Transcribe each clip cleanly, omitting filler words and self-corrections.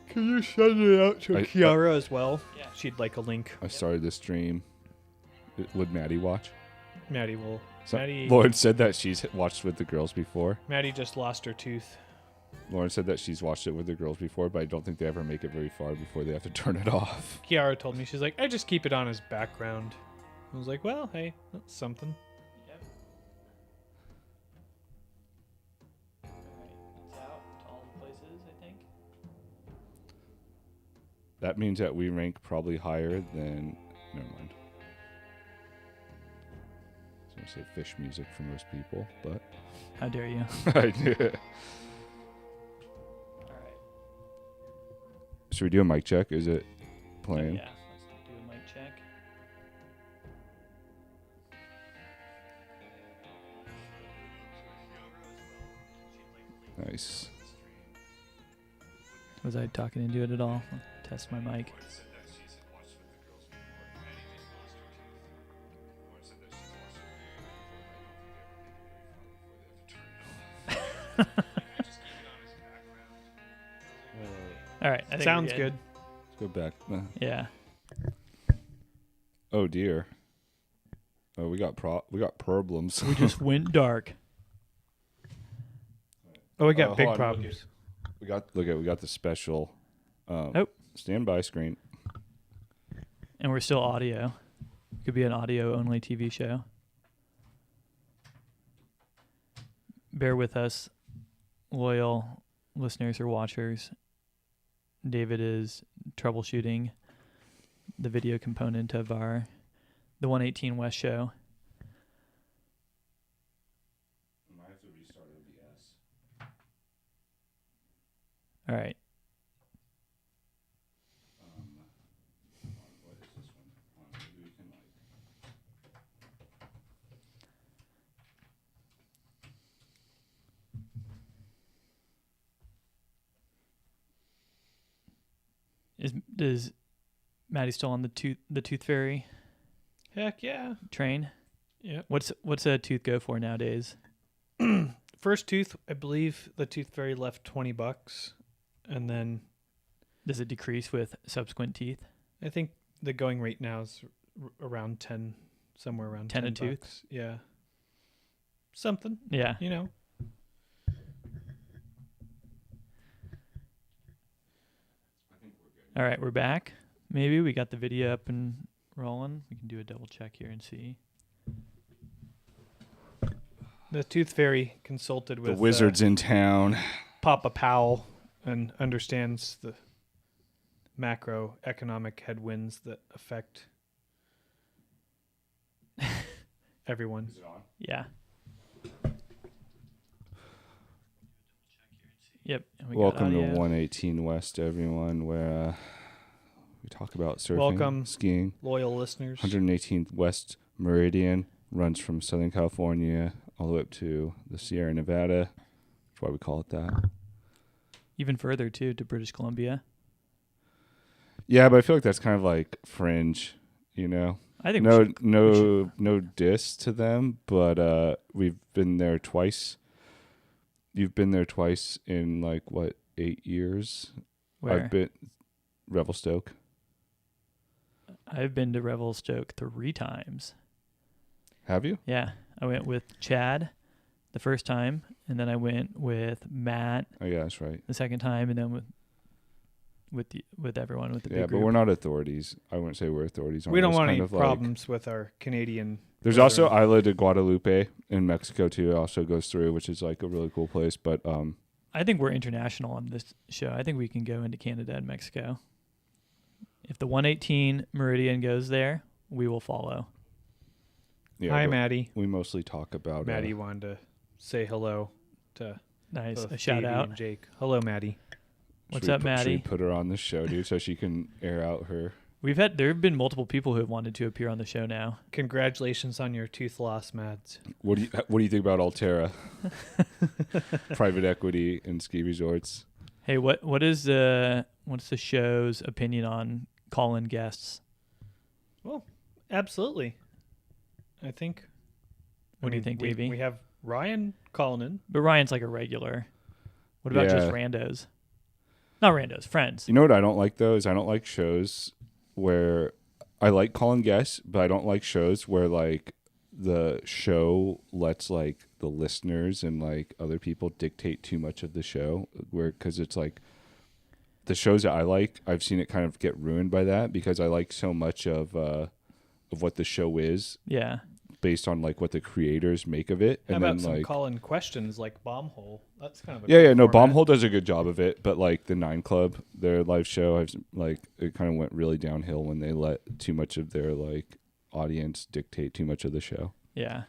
Can you send it out to Kiara as well? Yeah. She'd like a link. I started this stream. Would Maddie watch? Maddie will. Lauren said that she's watched with the girls before. Maddie just lost her tooth. Lauren said that she's watched it with the girls before, but I don't think they ever make it very far before they have to turn it off. Kiara told me, she's like, I just keep it on as background. I was like, well, hey, that's something. Yep. Alright, it's out to all the places, I think. That means that we rank probably higher than... Never mind. I was going to say fish music for most people, but... How dare you? I knew it. Alright. Should we do a mic check? Is it playing? Yeah, let's do a mic check. Nice. Was I talking into it at all? I'll test my mic. All right. I think Sounds good. Let's go back. Yeah. Oh dear. Oh, we got problems. We just went dark. Oh, we got hold big on, problems. We got the special Oh. standby screen. And we're still audio. Could be an audio only TV show. Bear with us, loyal listeners or watchers. David is troubleshooting the video component of the 118 West show. I have to restart OBS. All right. What is this one? Maybe we can Is Maddie still on the Tooth Fairy Heck yeah. train? Yep. What's a tooth go for nowadays? First tooth, I believe the Tooth Fairy left $20, and then Does it decrease with subsequent teeth? I think the going rate now is around 10, somewhere around 10 10 a tooth? bucks. Yeah. Something, Yeah. you know. All right, we're back. Maybe we got the video up and rolling. We can do a double check here and see. The Tooth Fairy consulted with the wizards in town. Papa Powell and understands the macroeconomic headwinds that affect everyone. Is it on? Yeah. Yep. And we got Welcome to audio. 118 West, everyone, where we talk about surfing, Welcome. skiing. Loyal listeners. 118th West Meridian runs from Southern California all the way up to the Sierra Nevada. That's why we call it that. Even further, too, to British Columbia. Yeah, but I feel like that's kind of like fringe, you know? I think no diss to them, but we've been there twice. You've been there twice in 8 years? Where? I've been Revelstoke. I've been to Revelstoke 3 times. Have you? Yeah. I went with Chad the first time, and then I went with Matt Oh yeah, that's right. the second time, and then with everyone with the Yeah, big but group. we're not authorities. I wouldn't say we're authorities on We don't this, want kind any of problems with our Canadian. There's brethren. also Isla de Guadalupe in Mexico too. It also goes through, which is like a really cool place. But I think we're international on this show. I think we can go into Canada and Mexico. If the 118 Meridian goes there, we will follow. yeah, Hi, but Maddie. we mostly talk about Maddie wanted to say hello to Nice. both A shout Davey out. and Jake. Hello, Maddie. What's should up, we Should Maddie? we put her on this show, dude, so she can air out her? There have been multiple people who have wanted to appear on the show now. Congratulations on your tooth loss, Mads. What do you think about Altera? Private equity and ski resorts. Hey, what's the show's opinion on call-in guests? Well, absolutely. I think. What do you think, Davey? We have Ryan calling in. But Ryan's like a regular. What about just Yeah. randos? Not randos, friends. You know what I don't like though is I don't like shows where I like calling guests, but I don't like shows where like the show lets like the listeners and like other people dictate too much of the show, where because it's like the shows that I like, I've seen it kind of get ruined by that because I like so much of what the show is. Yeah. Based on like what the creators make of it. How And about then some like call-in questions like Bombhole? That's kind of a yeah, cool no, format. Bombhole does a good job of it, but like the 9 Club, their live show, I've like it kind of went really downhill when they let too much of their like audience dictate too much of the show. Yeah.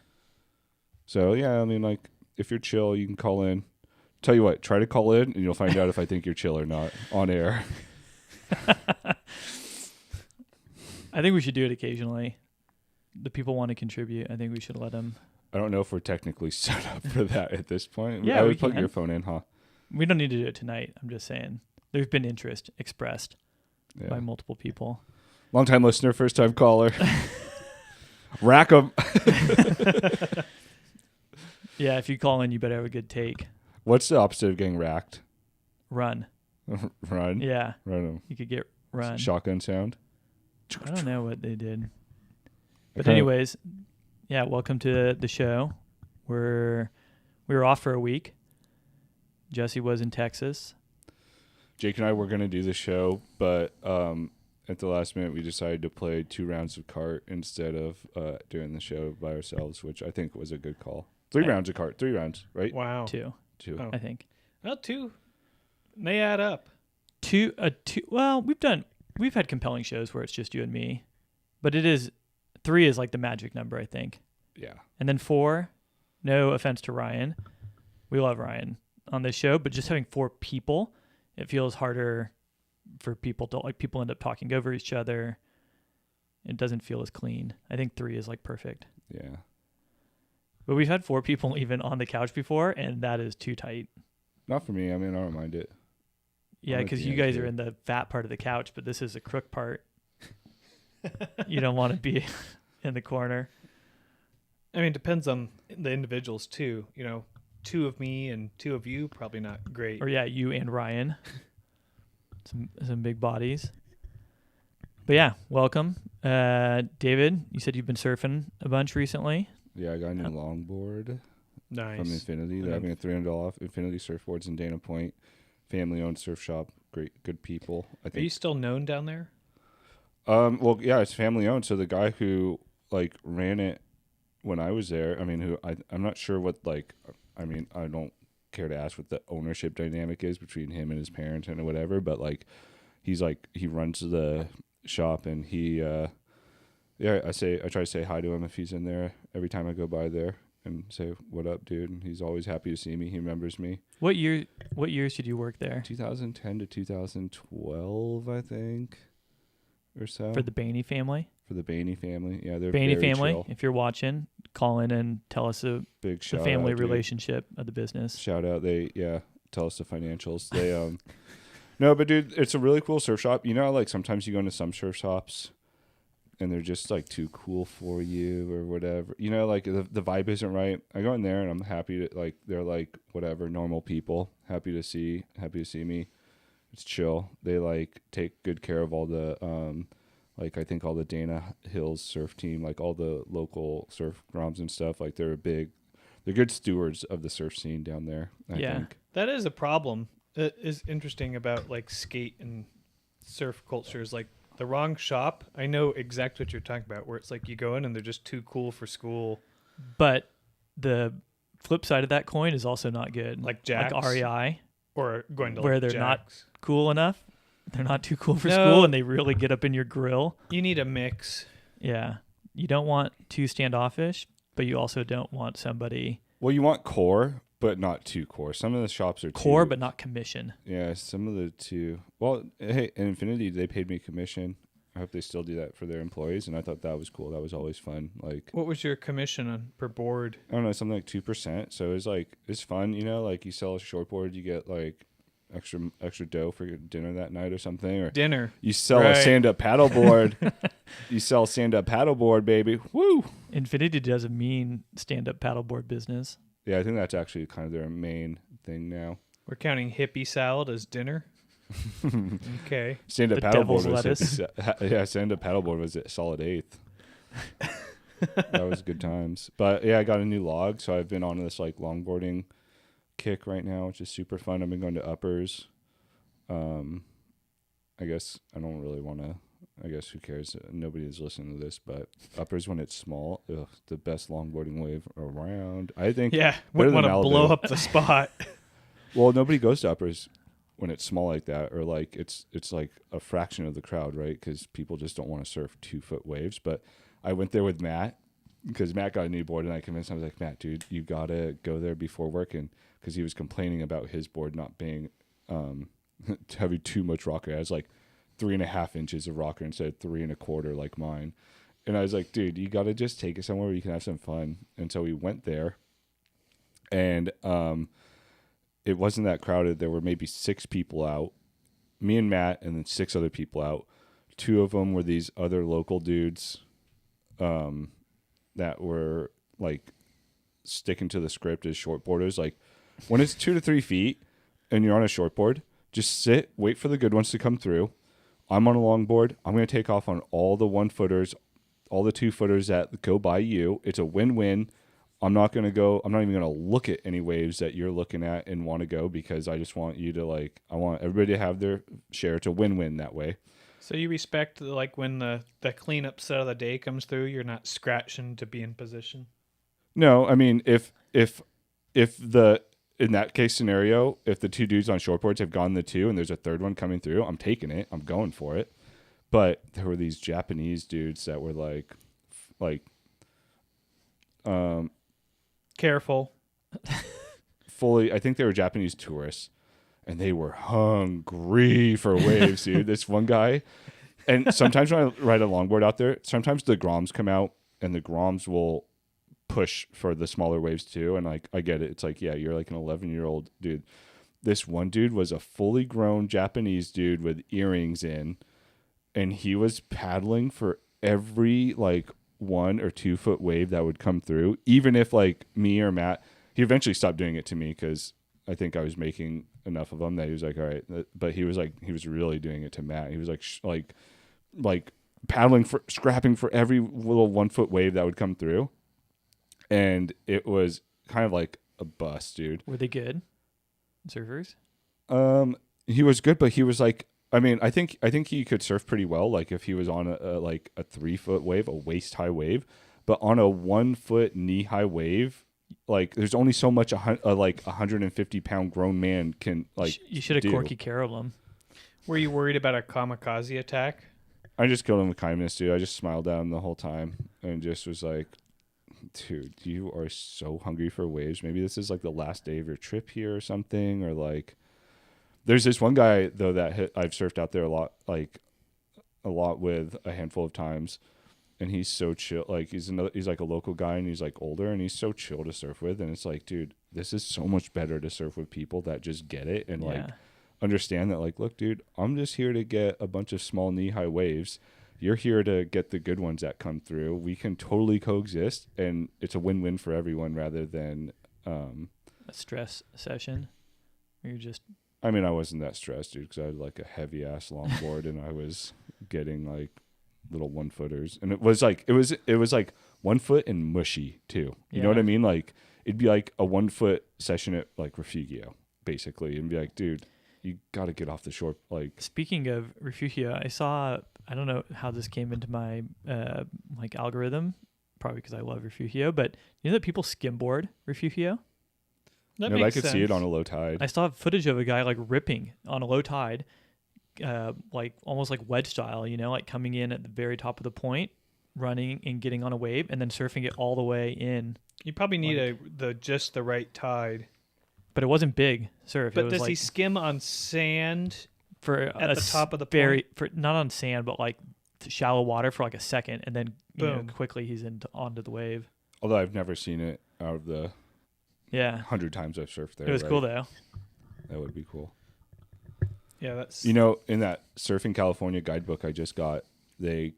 So yeah, I mean like if you're chill, you can call in. Tell you what, try to call in and you'll find out if I think you're chill or not on air. I think we should do it occasionally. The people want to contribute. I think we should let them. I don't know if we're technically set up for that at this point. Yeah, I we would plug can. your phone in, huh? We don't need to do it tonight. I'm just saying. There's been interest expressed Yeah. by multiple people. Long time listener, first time caller. Rack 'em. Yeah, if you call in, you better have a good take. What's the opposite of getting racked? Run. Run. Yeah, Run 'em. you could get run. Shotgun sound. I don't know what they did. But kinda- anyways, yeah, welcome to the show. We were off for a week. Jesse was in Texas. Jake and I were going to do the show, but at the last minute we decided to play 2 rounds of cart instead of doing the show by ourselves, which I think was a good call. 3 rounds of cart. 3 rounds, right? Wow. 2, 2. Oh. I think. Well, 2. They add up. 2. Well, we've had compelling shows where it's just you and me, but 3 is like the magic number, I think. Yeah. And then 4, no offense to Ryan, we love Ryan on this show, but just having 4 people, it feels harder for people to like. People end up talking over each other. It doesn't feel as clean. I think 3 is like perfect. Yeah. But we've had 4 people even on the couch before, and that is too tight. Not for me. I mean, I don't mind it. Yeah, I'm at because the you end guys here. are in the fat part of the couch, but this is the crook part. You don't want to be in the corner. I mean, it depends on the individuals too. 2 of me and 2 of you, probably not great. Or yeah, you and Ryan. Some big bodies. But yeah, welcome. David, you said you've been surfing a bunch recently. Yeah, I got a new longboard Nice. from Infinity. And They're then- having a $300 off Infinity Surfboards in Dana Point. Family-owned surf shop. Great, good people. I Are you think. still known down there? Well, yeah, it's family-owned. So the guy who like ran it when I was there, I mean, I'm not sure what like. I mean, I don't care to ask what the ownership dynamic is between him and his parents and whatever. But like, he runs the shop and he. Yeah, I try to say hi to him if he's in there every time I go by there and say, "What up, dude?" And he's always happy to see me. He remembers me. What years did you work there? 2010 to 2012, I think, or so. For the Bainey family? For the Bainey family. Yeah, they're Bainey very family, chill. if you're watching, call in and tell us the Big shout family out, dude. relationship of the business. Shout out. They, tell us the financials. They, no, but dude, it's a really cool surf shop. You know, how, like sometimes you go into some surf shops and they're just like too cool for you or whatever. You know, like the vibe isn't right. I go in there and I'm happy to like, they're like whatever, normal people, happy to see me. It's chill. They like take good care of all the, like I think all the Dana Hills surf team, like all the local surf groms and stuff. Like they're good stewards of the surf scene down there. I think. That is a problem. That is interesting about like skate and surf cultures. Like the wrong shop. I know exactly what you're talking about. Where it's like you go in and they're just too cool for school. But the flip side of that coin is also not good. Like Jack's? Like REI, Or going to Where like they're not- Jack's. cool enough. They're not too cool for No. school, and they really get up in your grill. You need a mix. Yeah. You don't want too standoffish, but you also don't want somebody Well, you want core, but not too core. Some of the shops are core, too, but not commission. yeah. Some of the too. Well, hey, in Infinity, they paid me commission. I hope they still do that for their employees, and I thought that was cool. That was always fun. Like What was your commission on per board? I don't know, something like 2%. So it's fun. You know, like you sell a shortboard, you get like extra dough for your dinner that night or something, or Dinner. you sell a Right. stand-up paddleboard. You sell stand-up paddleboard, baby. Woo! Infinity does a mean stand-up paddleboard business. Yeah, I think that's actually kind of their main thing now. We're counting hippie salad as dinner. Okay. Stand up The devil's paddleboard was lettuce. yeah, stand up paddleboard was a solid 8th. That was good times. But yeah, I got a new log, so I've been on this like longboarding kick right now, which is super fun. I've been going to Uppers. I guess I don't really want to. I guess who cares? Nobody's listening to this, but Uppers when it's small, the best longboarding wave around. I think. Yeah, better wouldn't than want to Malibu. blow up the spot. Well, nobody goes to Uppers when it's small like that, or like it's like a fraction of the crowd, right? Because people just don't want to surf 2-foot waves. But I went there with Matt because Matt got a new board, and I convinced him. I was like, Matt, dude, you gotta go there before work, and because he was complaining about his board not being having too much rocker. I was like 3.5 inches of rocker instead of 3 1/4 like mine. And I was like, dude, you got to just take it somewhere where you can have some fun. And so we went there, and it wasn't that crowded. There were maybe 6 people out, me and Matt, and then 6 other people out. 2 of them were these other local dudes that were like sticking to the script as shortboarders. Like when it's 2 to 3 feet and you're on a shortboard, just sit, wait for the good ones to come through. I'm on a longboard. I'm going to take off on all the 1-footers, all the 2-footers that go by you. It's a win-win. I'm not even going to look at any waves that you're looking at and want to go, because I just want you to I want everybody to have their share. It's a win-win that way. So you respect like when the cleanup set of the day comes through, you're not scratching to be in position. No, I mean, if in that case scenario, if the 2 dudes on shortboards have gone the 2 and there's a 3rd one coming through, I'm taking it. I'm going for it. But there were these Japanese dudes that were Careful. fully, I think they were Japanese tourists, and they were hungry for waves, dude. This one guy, and sometimes when I ride a longboard out there, sometimes the Groms come out, and the Groms will push for the smaller waves too. And like, I get it. It's like, yeah, you're like an 11-year-old dude. This one dude was a fully grown Japanese dude with earrings in, and he was paddling for every like 1 or 2 foot wave that would come through. Even if like me or Matt, he eventually stopped doing it to me because I think I was making enough of him that he was like, all right. But he was really doing it to Matt. He was like paddling for, scrapping for every little 1 foot wave that would come through. And it was kind of like a bust, dude. Were they good surfers? He was good, but he was like, I mean, I think he could surf pretty well. Like if he was on a 3 foot wave, a waist high wave, but on a 1 foot knee high wave, like there's only so much like 150 pound grown man can like. You should have Corky Carrolled them. Were you worried about a kamikaze attack? I just killed him with kindness, dude. I just smiled at him the whole time and just was like, dude, you are so hungry for waves. Maybe this is like the last day of your trip here or something. Or like, there's this one guy though that I've surfed out there a lot with a handful of times, and he's so chill. Like he's like a local guy, and he's like older, and he's so chill to surf with. And it's like, dude, this is so much better to surf with people that just get it and like understand that. Like, look, dude, I'm just here to get a bunch of small knee high waves. You're here to get the good ones that come through. We can totally coexist, and it's a win-win for everyone rather than a stress session. Where you're just. I mean, I wasn't that stressed, dude, because I had like a heavy ass longboard, and I was getting like little 1-footers, and it was like 1 foot and mushy too. You know what I mean? Like it'd be like a 1 foot session at like Refugio, basically, and be like, dude, you got to get off the shore. Like speaking of Refugio, I don't know how this came into my like algorithm, probably because I love Refugio, but you know that people skimboard Refugio? That no, makes I could sense. see it on a low tide. I still have footage of a guy like ripping on a low tide, like almost like wedge style, you know, like coming in at the very top of the point, running and getting on a wave, and then surfing it all the way in. You probably need just the right tide. But it wasn't big surf. But it was does like he skim on sand for at the top of the point? For not on sand, but like shallow water for like a second, and then Boom. Quickly he's onto the wave. Although I've never seen it out of the 100 times I've surfed there. It was cool though. That would be cool. Yeah, that's in that Surfing California guidebook I just got, they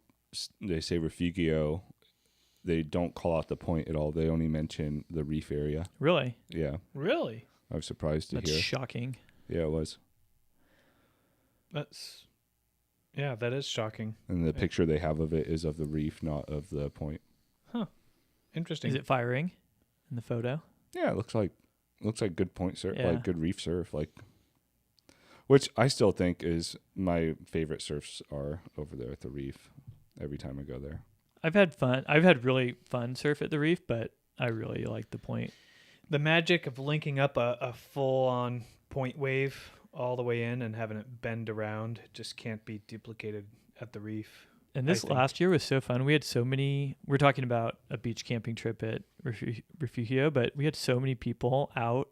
say Refugio. They don't call out the point at all. They only mention the reef area. Really? Yeah. Really. I was surprised to That's hear. shocking. Yeah, it was. That is shocking. And the picture they have of it is of the reef, not of the point. Interesting. Is it firing in the photo? Yeah, it looks like good point surf, Yeah. like good reef surf, like, which I still think is my favorite surfs are over there at the reef. Every time I go there, I've had fun. I've had really fun surf at the reef, but I really like the point. The magic of linking up a full-on point wave all the way in and having it bend around just can't be duplicated at the reef. And this last year was so fun. We had so many. We're talking about a beach camping trip at Refugio, but we had so many people out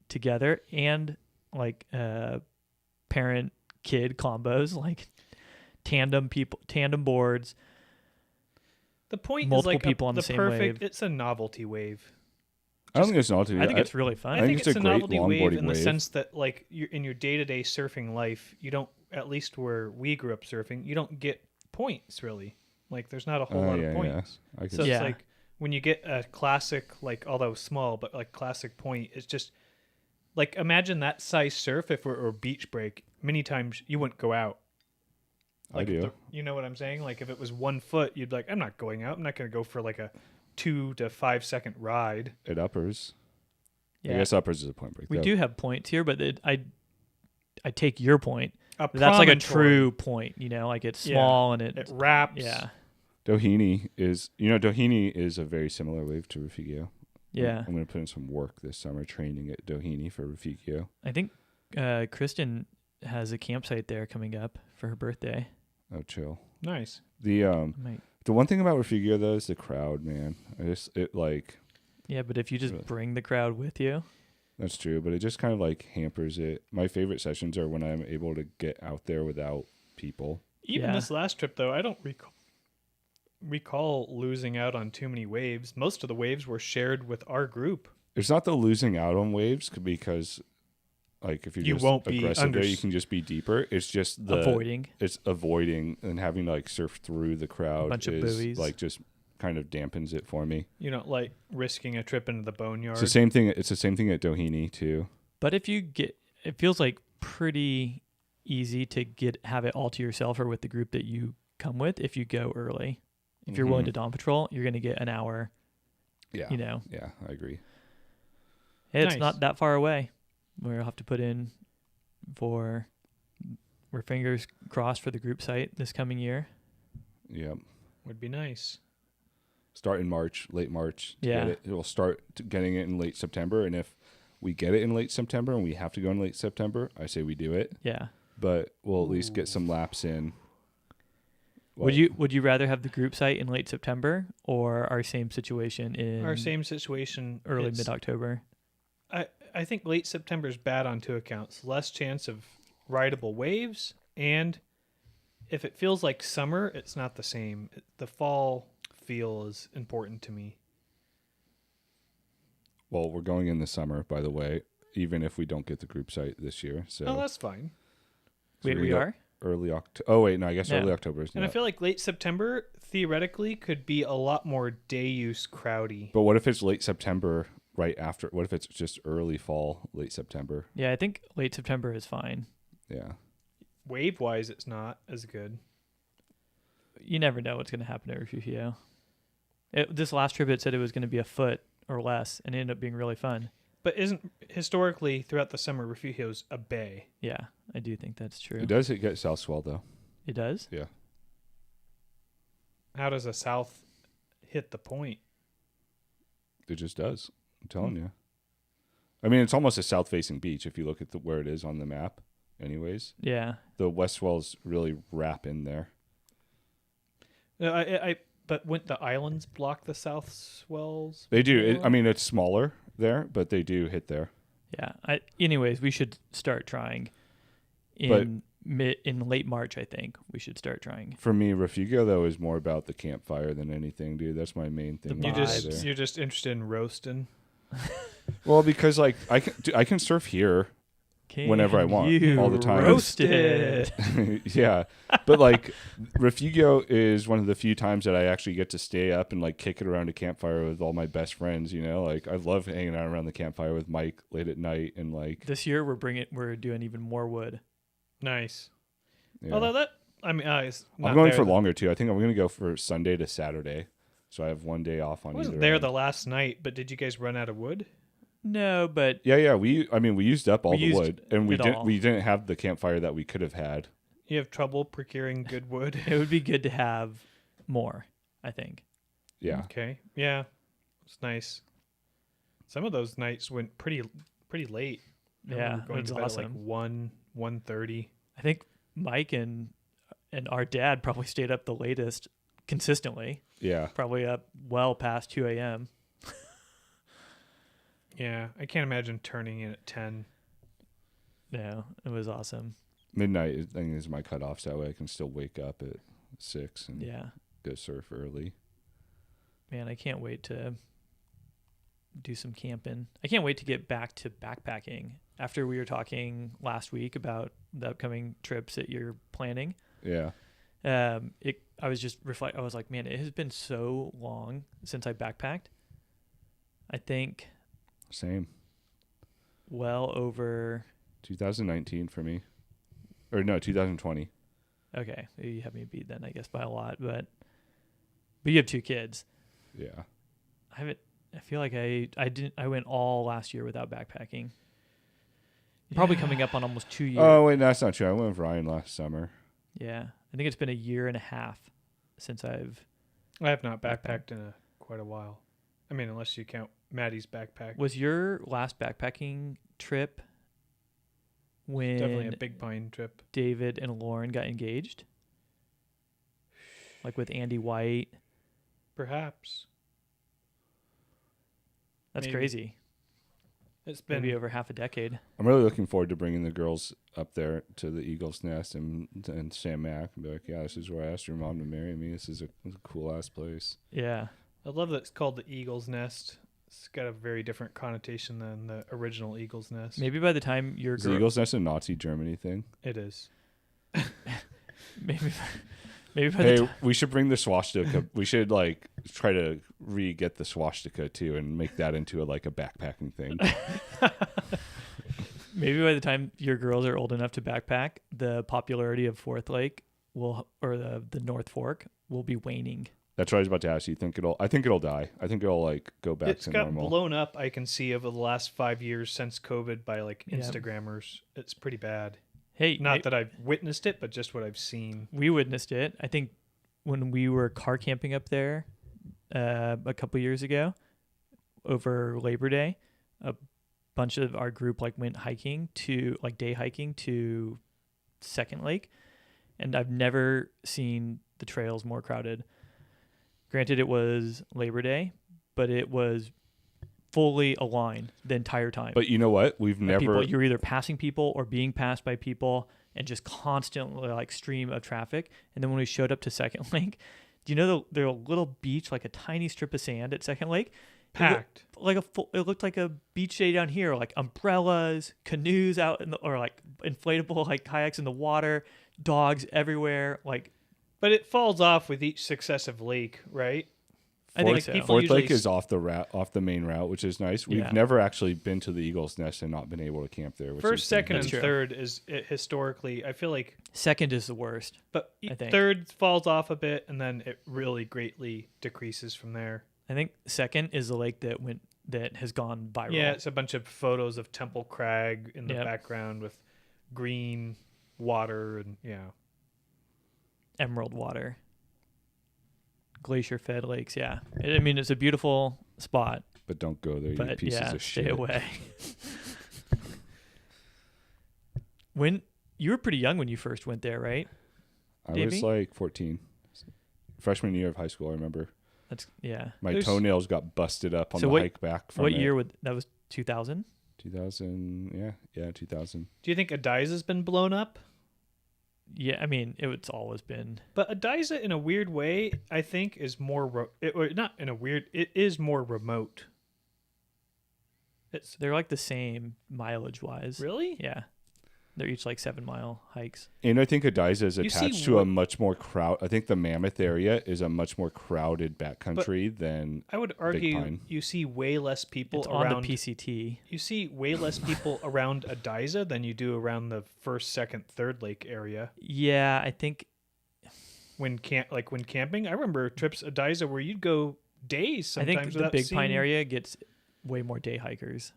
together and like parent-kid combos, like tandem boards. The point Multiple is like people on the same wave. It's a novelty wave. I don't think it's novelty. I think it's really fun. I think it's it's a a great novelty wave in the longboarding sense that, like, you're in your day-to-day surfing life, you don't, at least where we grew up surfing, you don't get points really. Like, there's not a whole lot of points. I could So Yeah. it's like when you get a classic, like, although small, but like classic point, it's just like, imagine that size surf if it were a beach break. Many times you wouldn't go out. I do. You know what I'm saying? Like, if it was 1 foot, you'd be like, I'm not going out. I'm not going to go for like a 2 to 5 second ride. At Uppers. Yeah. I guess Uppers is a point break. We though. do have points here, but I take your point. A That's like a promontory. true point, you know, like it's Yeah. small and It wraps. yeah. Doheny is a very similar wave to Refugio. Yeah. I'm going to put in some work this summer training at Doheny for Refugio. I think Kristen has a campsite there coming up for her birthday. Oh, chill. Nice. The Might. the one thing about Refugio though is the crowd, man. Yeah, but if you just Really? bring the crowd with you, That's true, but it just kind of like hampers it. My favorite sessions are when I'm able to get out there without people. Even Yeah. this last trip, though, I don't recall losing out on too many waves. Most of the waves were shared with our group. It's not the losing out on waves because, like, if you're You just won't be aggressive there, you can just be deeper. It's just avoiding. It's avoiding and having to like surf through the crowd. Bunch of is, buoys. like just kind of dampens it for me. You know, like risking a trip into the boneyard. It's the same thing. It's the same thing at Doheny too. But if you get, it feels like pretty easy to have it all to yourself or with the group that you come with if you go early. If you're willing to dawn patrol, you're going to get an hour. Yeah. You know, Yeah, I agree. it's Nice. not that far away. We'll have to put in we're fingers crossed for the group site this coming year. Yep. Would be nice. Start in March, late March. To Yeah. get it. We'll start getting it in late September, and if we get it in late September and we have to go in late September, I say we do it. Yeah. But we'll at least get some laps in. Would you rather have the group site in late September or our same situation in Our same situation. early it's- mid October? I think late September is bad on two accounts. Less chance of rideable waves, and if it feels like summer, it's not the same. The fall feel is important to me. Well, we're going in the summer, by the way, even if we don't get the group site this year. So Oh, that's fine. Wait, we are? early October. Oh wait, no, I guess Yeah. early October is And not. I feel like late September theoretically could be a lot more day use crowdy. But what if it's late September right after? What if it's just early fall, late September? Yeah, I think late September is fine. Yeah. Wave wise, it's not as good. You never know what's going to happen at Refugio. This last trip, it said it was going to be a foot or less, and it ended up being really fun. But isn't historically throughout the summer Refugio's a bay? Yeah, I do think that's true. It does get south swell though. It does? Yeah. How does a south hit the point? It just does. I'm telling you. I mean, it's almost a south-facing beach if you look at where it is on the map. Anyways, Yeah. the west swells really wrap in there. But wouldn't the islands block the south swells? They do. more? I mean, it's smaller there, but they do hit there. Yeah. Anyways, we should start trying in late March. I think we should start trying. For me, Refugio though is more about the campfire than anything, dude. That's my main thing. The You when I vibes. go there. you're just interested in roasting. Well, because like I can surf here whenever I want, You all the time. Roasted. yeah, but like Refugio is one of the few times that I actually get to stay up and like kick it around a campfire with all my best friends. You know, like I love hanging out around the campfire with Mike late at night and like This year we're doing even more wood. Nice. Yeah. Although it's not I'm going there for the- longer too. I think I'm going to go for Sunday to Saturday, so I have one day off on I wasn't either there end. the last night, but did you guys run out of wood? No, but Yeah. We used up all We the used wood, and we it didn't all. we didn't have the campfire that we could have had. You have trouble procuring good wood? it would be good to have more, I think. Yeah. Okay. Yeah. It's nice. Some of those nights went pretty late. I Yeah, remember going it's to bed awesome. at like 1:30. I think Mike and our dad probably stayed up the latest consistently, Yeah. probably up well past 2 a.m. Yeah, I can't imagine turning in at 10. No, it was awesome. Midnight I think is my cutoff, so that way I can still wake up at 6 and Yeah. go surf early. Man, I can't wait to do some camping. I can't wait to get back to backpacking. After we were talking last week about the upcoming trips that you're planning, Yeah. I was just I was like, man, it has been so long since I backpacked. I think Same. well over. 2019 for me. Or no, 2020. Okay, you have me beat then, I guess, by a lot. But you have 2 kids. Yeah. I feel like I went all last year without backpacking. Probably coming up on almost 2 years. Oh, wait, no, that's not true. I went with Ryan last summer. Yeah, I think it's been a year and a half since I have not backpacked in quite a while. I mean, unless you count Maddie's backpack. Was your last backpacking trip when Definitely a Big Pine trip. David and Lauren got engaged? Like with Andy White? Perhaps. That's Maybe. crazy. It's been Maybe over half a decade. I'm really looking forward to bringing the girls up there to the Eagle's Nest and Sam Mac and be like, yeah, this is where I asked your mom to marry me. This is a cool ass place. Yeah. I love that it's called the Eagle's Nest. It's got a very different connotation than the original Eagle's Nest. Maybe by the time your Is the Eagle's Nest a Nazi Germany thing? It is. maybe by the Hey, time, we should bring the swastika. We should like try to re-get the swastika too and make that into a backpacking thing. maybe by the time your girls are old enough to backpack, the popularity of Fourth Lake or the North Fork will be waning. That's what I was about to ask you. I think it'll die. I think it'll go back It's to got normal. blown up, I can see, over the last 5 years since COVID by Yeah. Instagrammers. It's pretty bad. Hey, Not that I've witnessed it, but just what I've seen. we witnessed it. I think when we were car camping up there a couple years ago over Labor Day, a bunch of our group went hiking to day hiking to Second Lake, and I've never seen the trails more crowded. Granted, it was Labor Day, but it was fully aligned the entire time. But you know what? We've never. You're either passing people or being passed by people, and just constantly stream of traffic. And then when we showed up to Second Lake, do you know the little beach, like a tiny strip of sand at Second Lake? Packed. It looked like a beach day down here, umbrellas, canoes out or inflatable kayaks in the water, dogs everywhere. But it falls off with each successive lake, right? I think Fourth, so. people Fourth usually Lake is off the main route, which is nice. We've Yeah. never actually been to the Eagle's Nest and not been able to camp there. Which First, is second, and That's true. third is historically, I feel like, Second is the worst. but I think. third falls off a bit, and then it really greatly decreases from there. I think Second is the lake that has gone viral. Yeah, it's a bunch of photos of Temple Crag in the Yep. background with green water, and Emerald water. Glacier fed lakes, yeah. It's a beautiful spot, But don't go there, you but pieces yeah, of stay shit. away. When you were pretty young when you first went there, right? I Davey? was 14. Freshman year of high school, I remember. My There's- toenails got busted up on So the what- hike back from What it. year that was 2000? 2000, yeah, 2000. Do you think Adiza's been blown up? Yeah, it's always been. But Adiza, in a weird way, I think is more not in a weird. It is more remote. They're the same mileage wise. Really? Yeah. They're each like 7-mile hikes. And I think Adiza is You see attached to a what- much more I think the Mammoth area is a much more crowded backcountry than I would argue Pine. you see way less people It's around on the PCT. You see way less people around Adiza than you do around the first, second, third lake area. Yeah, I think When camping, I remember trips Adiza where you'd go days sometimes the without Big Pine seeing- area gets way more day hikers.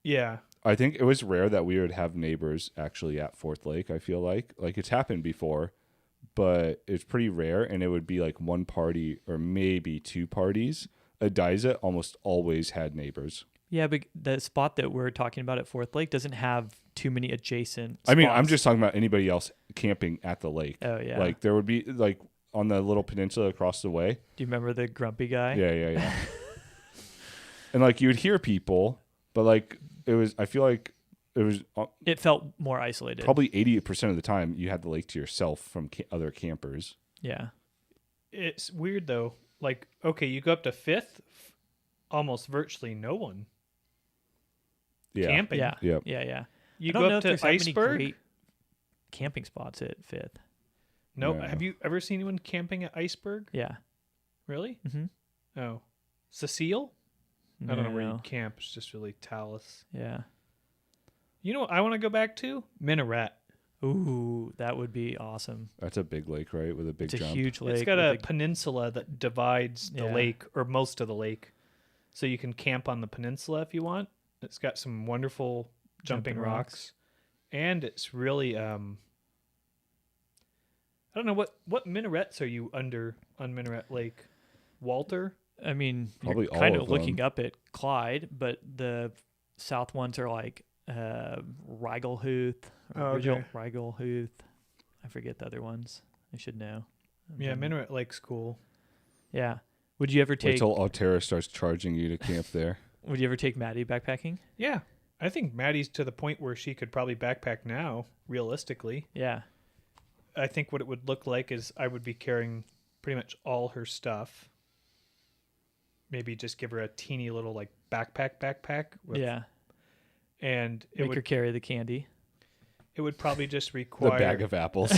Yeah, I think it was rare that we would have neighbors actually at Fourth Lake. I feel like it's happened before, but it's pretty rare, and it would be like one party or maybe two parties. Adiza almost always had neighbors. Yeah, but the spot that we're talking about at Fourth Lake doesn't have too many adjacent spots. I mean, I'm just talking about anybody else camping at the lake. Oh, yeah. Like there would be like on the little peninsula across the way. Do you remember the grumpy guy? Yeah. And like you would hear people, but like I feel like it was It felt more isolated. probably 80% of the time you had the lake to yourself from other campers. Yeah. it's weird though. Like, okay, you go up to Fifth, almost virtually no one Yeah. camping. Yeah. Yep. Yeah. You I don't go know up if there's to that many Iceberg. great camping spots at Fifth. No, No. have you ever seen anyone camping at Iceberg? Yeah. Really? Mm-hmm. Oh, Cecile? I don't know where you camp. It's just really Talus. Yeah. You know what I want to go back to? Minaret. Ooh, that would be awesome. That's a big lake, right? With a big It's jump. a huge lake. It's got with a peninsula that divides the Yeah. lake, or most of the lake. So you can camp on the peninsula if you want. It's got some wonderful jumping rocks. And it's really I don't know what minarets are you under on Minaret Lake? Walter? I mean, Probably you're all kind of of looking them. up at Clyde, but the south ones are like Rigelhuth. Oh, okay. Rigelhuth. I forget the other ones. I should know. Yeah, Minaret Lake's cool. Yeah. Would you ever Wait take till Altera starts charging you to camp there. Would you ever take Maddie backpacking? Yeah. I think Maddie's to the point where she could probably backpack now, realistically. Yeah. I think what it would look like is I would be carrying pretty much all her stuff. Maybe just give her a teeny little like backpack. Yeah. And it Make her would carry the candy. it would probably just The require bag of apples.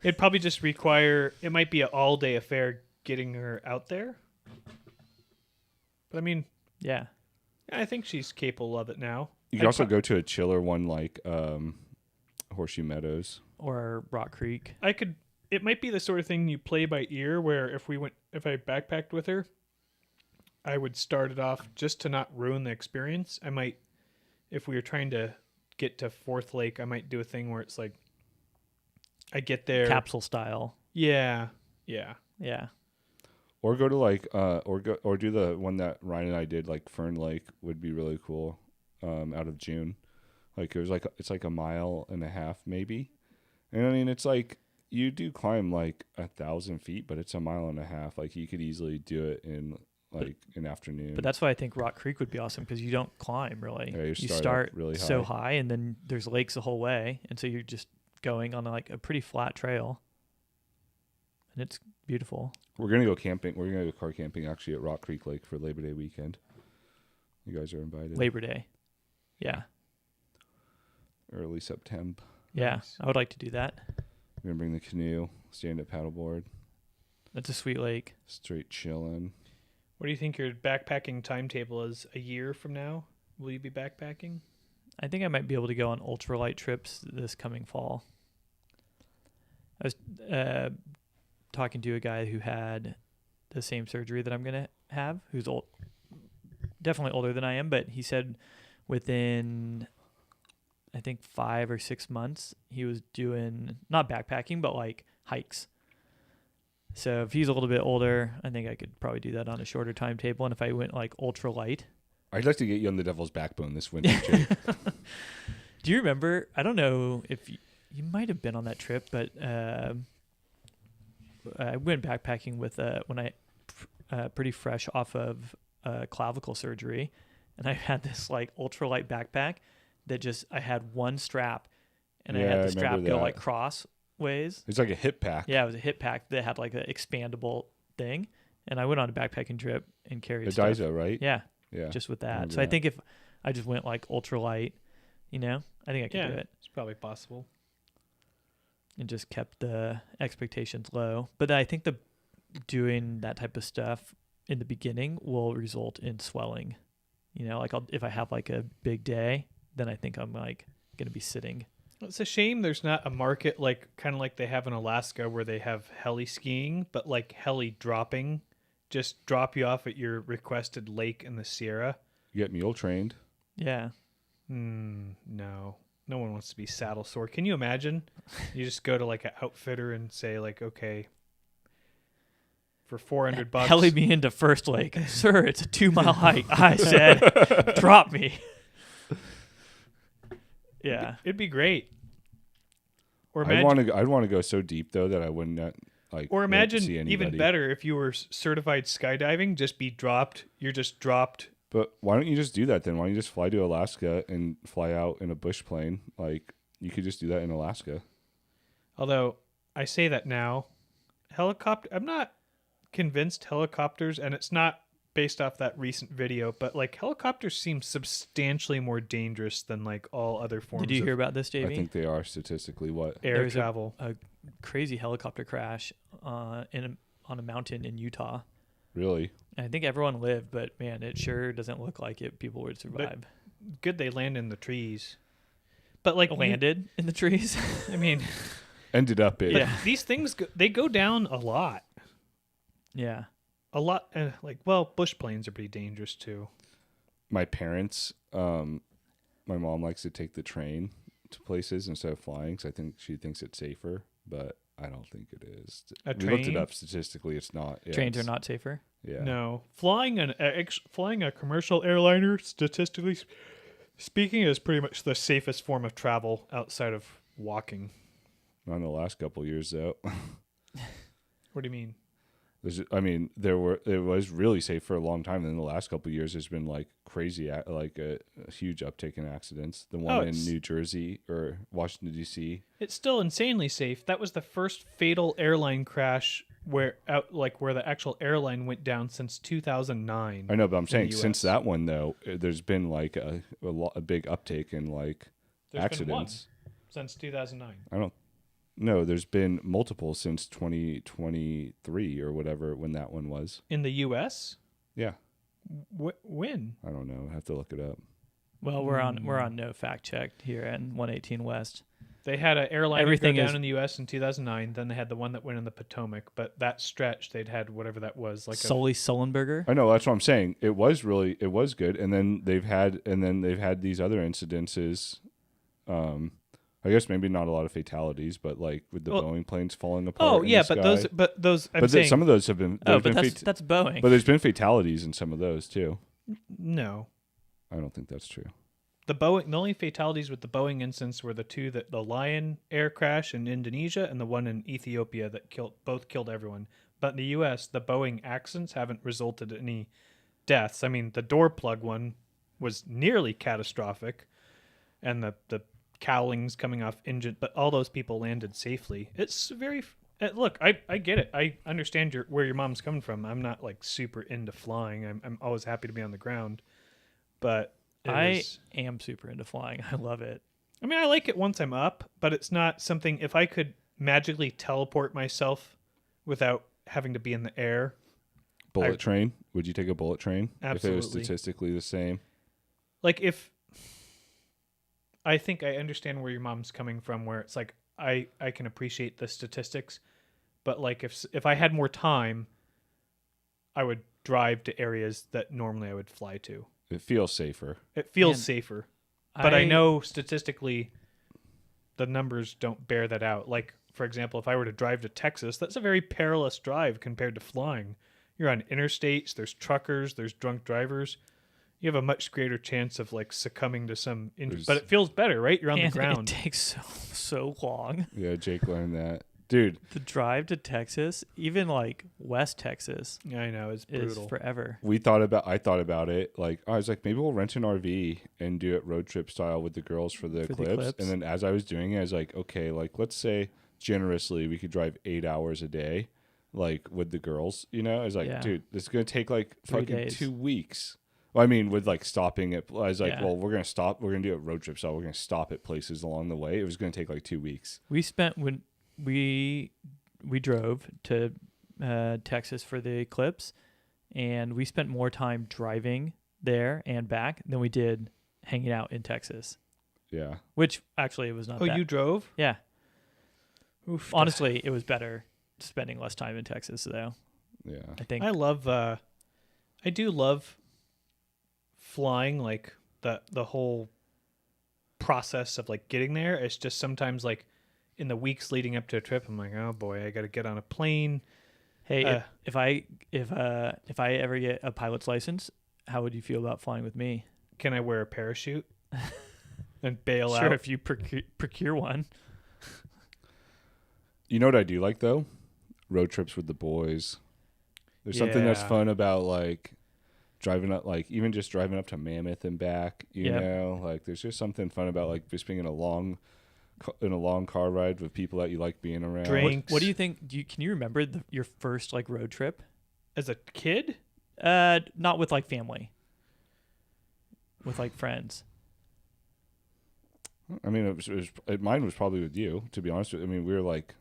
it'd probably just require it might be an all day affair getting her out there. But I mean, Yeah. I think she's capable of it now. You can also go to a chiller one like Horseshoe Meadows. Or Rock Creek. It might be the sort of thing you play by ear where if I backpacked with her, I would start it off just to not ruin the experience. I might, if we were trying to get to Fourth Lake, I might do a thing where it's like, I get there. Capsule style. Yeah. Yeah. Or go to like or do the one that Ryan and I did, like Fern Lake would be really cool out of June. Like it's like a mile and a half maybe. And I mean it's like you do climb like 1,000 feet, but it's a mile and a half. Like you could easily do it in like an afternoon. But that's why I think Rock Creek would be awesome because you don't climb really. Yeah, you you start start up really so high. high and then there's lakes the whole way. And so you're just going on like a pretty flat trail. And it's beautiful. We're gonna go camping. We're gonna go car camping actually at Rock Creek Lake for Labor Day weekend. You guys are invited. Labor Day. Yeah. Early September. Yeah. Nice. I would like to do that. We're gonna bring the canoe, stand up paddleboard, That's a sweet lake. straight chilling. What do you think your backpacking timetable is a year from now? Will you be backpacking? I think I might be able to go on ultralight trips this coming fall. I was talking to a guy who had the same surgery that I'm going to have, who's old, definitely older than I am, but he said within, I think 5 or 6 months, he was doing not backpacking, but like hikes. So if he's a little bit older, I think I could probably do that on a shorter timetable. And if I went like ultralight, I'd like to get you on the Devil's Backbone this winter, Jake. do you remember? I don't know if you might have been on that trip, but I went backpacking with when I pretty fresh off of clavicle surgery, and I had this like ultralight backpack that just I had one strap, and I Yeah, had I the strap remember go that. like crossways. It's like a hip pack. Yeah, it was a hip pack that had like an expandable thing, and I went on a backpacking trip and carried A stuff. Daiso, right? Yeah, Yeah. just with that. remember So I that. think if I just went like ultralight, I think I could do it. It's probably possible. And just kept the expectations low. But I think doing that type of stuff in the beginning will result in swelling. Like if I have like a big day, then I think I'm like going to be sitting. It's a shame there's not a market kind of like they have in Alaska where they have heli skiing, but like heli dropping, just drop you off at your requested lake in the Sierra. You get mule trained. Yeah. No. No one wants to be saddle sore. Can you imagine? You just go to like an outfitter and say like, okay, for $400, heli me into First Lake. Sir, it's a 2-mile hike. I said, drop me. Yeah. It'd be great. Or I'd want to go so deep though that I wouldn't like. Or imagine see anybody. even better if you were certified skydiving, just be dropped. You're just dropped. But why don't you just do that then? Why don't you just fly to Alaska and fly out in a bush plane? Like you could just do that in Alaska. Although I say that now, I'm not convinced helicopters, and it's not based off that recent video, but like helicopters seem substantially more dangerous than like all other forms. Did you hear about this, Davey? I think they are statistically what air travel. A crazy helicopter crash on a mountain in Utah. Really? And I think everyone lived, but man, it sure doesn't look like people would survive. But good they land in the trees. But like landed in the trees. I mean, ended up in. Yeah. These things they go down a lot. Yeah. A lot. Bush planes are pretty dangerous too. My parents, my mom likes to take the train to places instead of flying because she thinks it's safer, but I don't think it is. We looked it up statistically. It's not. Yeah, Trains are not safer. Yeah. No, flying a commercial airliner, statistically speaking, is pretty much the safest form of travel outside of walking. Not in the last couple of years, though. What do you mean? It was really safe for a long time. And in the last couple of years, there's been like crazy, a huge uptick in accidents. The one in New Jersey or Washington D.C. It's still insanely safe. That was the first fatal airline crash where the actual airline went down since 2009. I know, but I'm saying since that one though, there's been like a big uptake in There's accidents been one since 2009. No, there's been multiple since 2023 or whatever when that one was. In the U.S.? Yeah. When? I don't know. I have to look it up. Well, we're on no fact check here in 118 West. They had an airline go down in the U.S. in 2009. Then they had the one that went in the Potomac. But that stretch, they'd had whatever that was. Sullenberger? I know. That's what I'm saying. It was good. And then they've had these other incidences. I guess maybe not a lot of fatalities, but like with the Boeing planes falling apart. Oh yeah, but those. Some of those have been. But that's Boeing. But there's been fatalities in some of those too. No, I don't think that's true. The only fatalities with the Boeing instance were the Lion air crash in Indonesia and the one in Ethiopia that killed everyone. But in the U.S., the Boeing accidents haven't resulted in any deaths. I mean, the door plug one was nearly catastrophic, and the cowlings coming off engine, but all those people landed safely. It's very look, I get it. I understand where your mom's coming from. I'm not like super into flying. I'm always happy to be on the ground, but I am super into flying. I love it. I mean, I like it once I'm up, but it's not something. If I could magically teleport myself without having to be in the air, bullet train. Would you take a bullet train absolutely. If it was statistically the same? Like I think I understand where your mom's coming from, where it's like I can appreciate the statistics, but like if I had more time, I would drive to areas that normally I would fly to. It feels safer. It feels safer, but I know statistically the numbers don't bear that out. Like, for example, if I were to drive to Texas, that's a very perilous drive compared to flying. You're on interstates, there's truckers, there's drunk drivers. You have a much greater chance of like succumbing to some injury, but it feels better, right? You're on the ground. It takes so long. Yeah, Jake learned that. Dude, the drive to Texas, even like West Texas, I know it's brutal. Is forever. I thought about it. Like I was like, maybe we'll rent an RV and do it road trip style with the girls for the clips. And then as I was doing it, I was like, okay, like let's say generously we could drive 8 hours a day, like with the girls. I was like, dude, this is gonna take like fucking 2 weeks. Well, I mean, with like stopping at, I was like, Yeah. well, we're gonna stop. We're gonna do a road trip, so we're gonna stop at places along the way. It was gonna take like 2 weeks. We spent when we drove to Texas for the eclipse, and we spent more time driving there and back than we did hanging out in Texas. Yeah. Which actually it was not. Oh, that. you drove? Yeah. Oof. Honestly, it was better spending less time in Texas, though. Yeah. I think. I do love flying, like the whole process of like getting there. It's just sometimes like in the weeks leading up to a trip, I'm like, oh boy, I got to get on a plane. Hey, if I ever get a pilot's license, how would you feel about flying with me? Can I wear a parachute and bail Sure, out? if you procure one. You know what I do like though? Road trips with the boys. There's something that's Yeah. fun about like driving up, like even just driving up to Mammoth and back. You Yep. know, like there's just something fun about like just being in a long car ride with people that you like being around. Drinks. What do you think? Can you remember your first like road trip? As a kid? Not with like family. With like friends. I mean, mine was probably with you. To be honest, I mean, we were like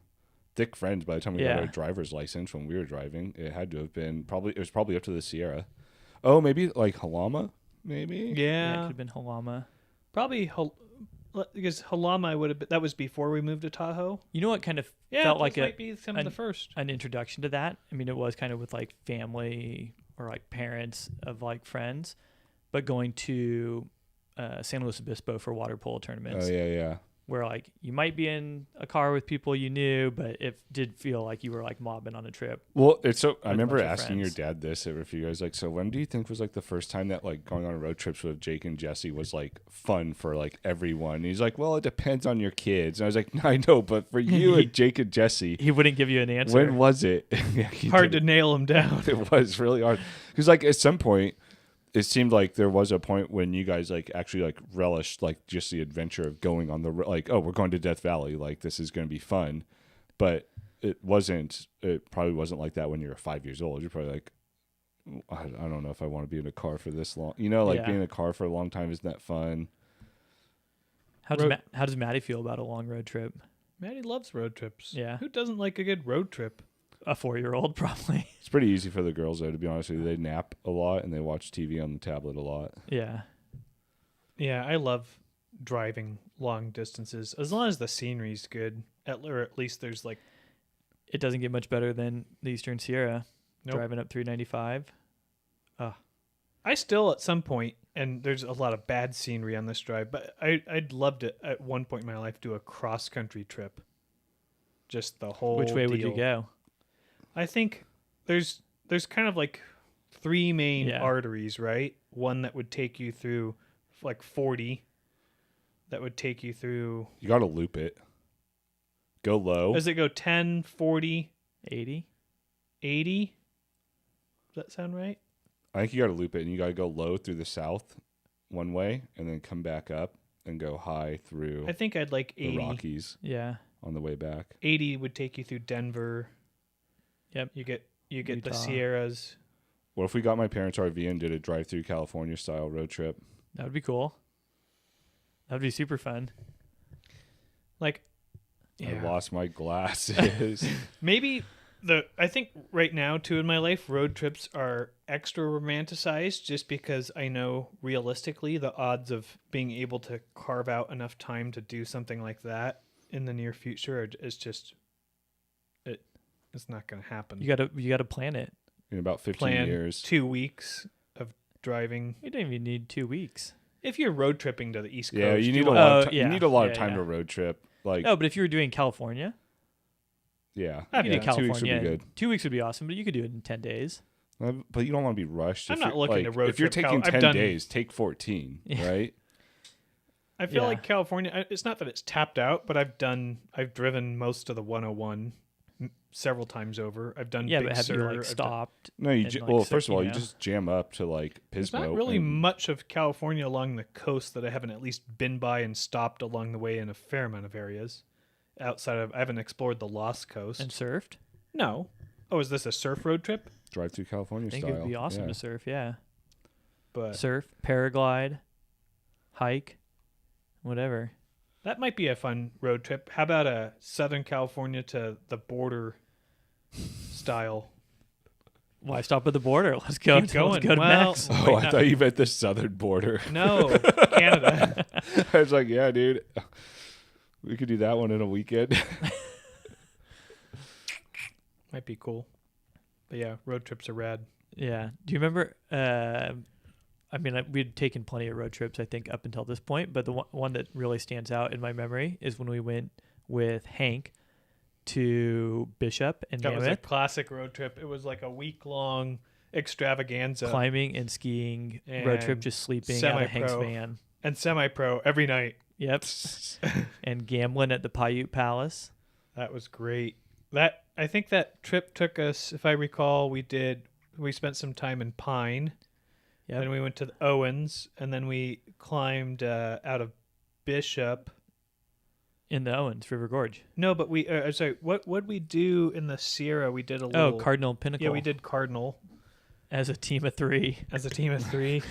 thick friends by the time we got Yeah. our driver's license when we were driving. It had to have been it was probably up to the Sierra. Oh, maybe like Halama, maybe. Yeah, it could Yeah. have been Halama. Probably because Halama would have been, that was before we moved to Tahoe. You know what kind of Yeah, felt those like might be some of the first. an introduction to that? I mean, it was kind of with like family or like parents of like friends, but going to San Luis Obispo for water polo tournaments. Oh yeah. Where like you might be in a car with people you knew, but it did feel like you were like mobbing on a trip. Well, it's so. I a remember bunch of asking your friends. dad this if you guys like. So when do you think was like the first time that like going on road trips with Jake and Jesse was like fun for like everyone? And he's like, well, it depends on your kids. And I was like, I know, but for you and Jake and Jesse, He wouldn't give you an answer. when was it? Yeah, he Hard to didn't. nail them down. It was really hard because like at some point it seemed like there was a point when you guys like actually like relished like just the adventure of going on the like, oh, we're going to Death Valley, like this is going to be fun. But it probably wasn't like that when you were 5 years old. You're probably like, I don't know if I want to be in a car for this long, like Yeah. being in a car for a long time isn't that fun? How does Maddie feel about a long road trip? Maddie loves road trips. Yeah. Who doesn't like a good road trip? A 4-year-old probably. It's pretty easy for the girls though, to be honest with you. They nap a lot and they watch TV on the tablet a lot. Yeah. Yeah, I love driving long distances as long as the scenery's good. Or at least there's like It doesn't get much better than the Eastern Sierra. Nope. Driving up 395. I still at some point, and there's a lot of bad scenery on this drive, but I'd love to at one point in my life do a cross country trip. Just the whole Which way would you deal. go? I think there's kind of like three main Yeah. arteries, right? One that would take you through like 40. That would take you through. You got to loop it. Go low. Does it go 10, 40, 80? 80? Does that sound right? I think you got to loop it and you got to go low through the south one way and then come back up and go high through I think I'd like the 80. Rockies Yeah. on the way back. 80 would take you through Denver. Yep. You get the Utah. Sierras. What if we got my parents' RV and did a drive-through California style road trip? That would be cool. That would be super fun. Like, I yeah. lost my glasses. Maybe I think right now too in my life, road trips are extra romanticized just because I know realistically the odds of being able to carve out enough time to do something like that in the near future is just it's not going to happen. You gotta plan it. In about 15 Plan years. 2 weeks of driving. You don't even need 2 weeks. If you're road tripping to the East Coast, Yeah, you need a want- lot. Of yeah. You need a lot of Yeah, time yeah. to road trip. Like, No, but if you were doing California, yeah, you could do Yeah, 2 California. weeks would be in- good. 2 weeks would be awesome, but you could do it in 10 days. But you don't want to be rushed. I'm If not you're- looking to road If you're trip taking I've 10 done- days, take 14, Yeah. right? I feel Yeah. like California. It's not that it's tapped out, but I've driven most of the 101 several times over. I've done Yeah, Big but have Sur. you I've like done- stopped? No, And, like, first of all, you you know. just jam up to like There's Pismo. not really and- much of California along the coast that I haven't at least been by and stopped along the way in a fair amount of areas. Outside of, I haven't explored the Lost Coast. And surfed? No. Oh, is this a surf road trip? drive through California I think style. it would be awesome Yeah. to surf, yeah. but Surf, paraglide, hike, whatever. that might be a fun road trip. How about a Southern California to the border style? Why stop at the border? Let's go. Keep going. Let's go to Well, Max. Oh, I thought you meant the southern border. No, Canada. I was like, yeah, dude. We could do that one in a weekend. Might be cool. But yeah, road trips are rad. Yeah. Do you remember? We'd taken plenty of road trips, I think, up until this point. But the one that really stands out in my memory is when we went with Hank to Bishop and That was a Mammoth, classic road trip. It was like a week-long extravaganza. climbing and skiing road trip, And just sleeping out of Hank's semi-pro. van. And semi-pro every night. Yep. And gambling at the Paiute Palace. That was great. I think that trip took us, if I recall, we spent some time in Pine. Yep. Then we went to the Owens, and then we climbed out of Bishop. In the Owens River Gorge. No, but what would we do in the Sierra? We did a little. Oh, Cardinal Pinnacle. Yeah, we did Cardinal As a team of 3. as a team of 3,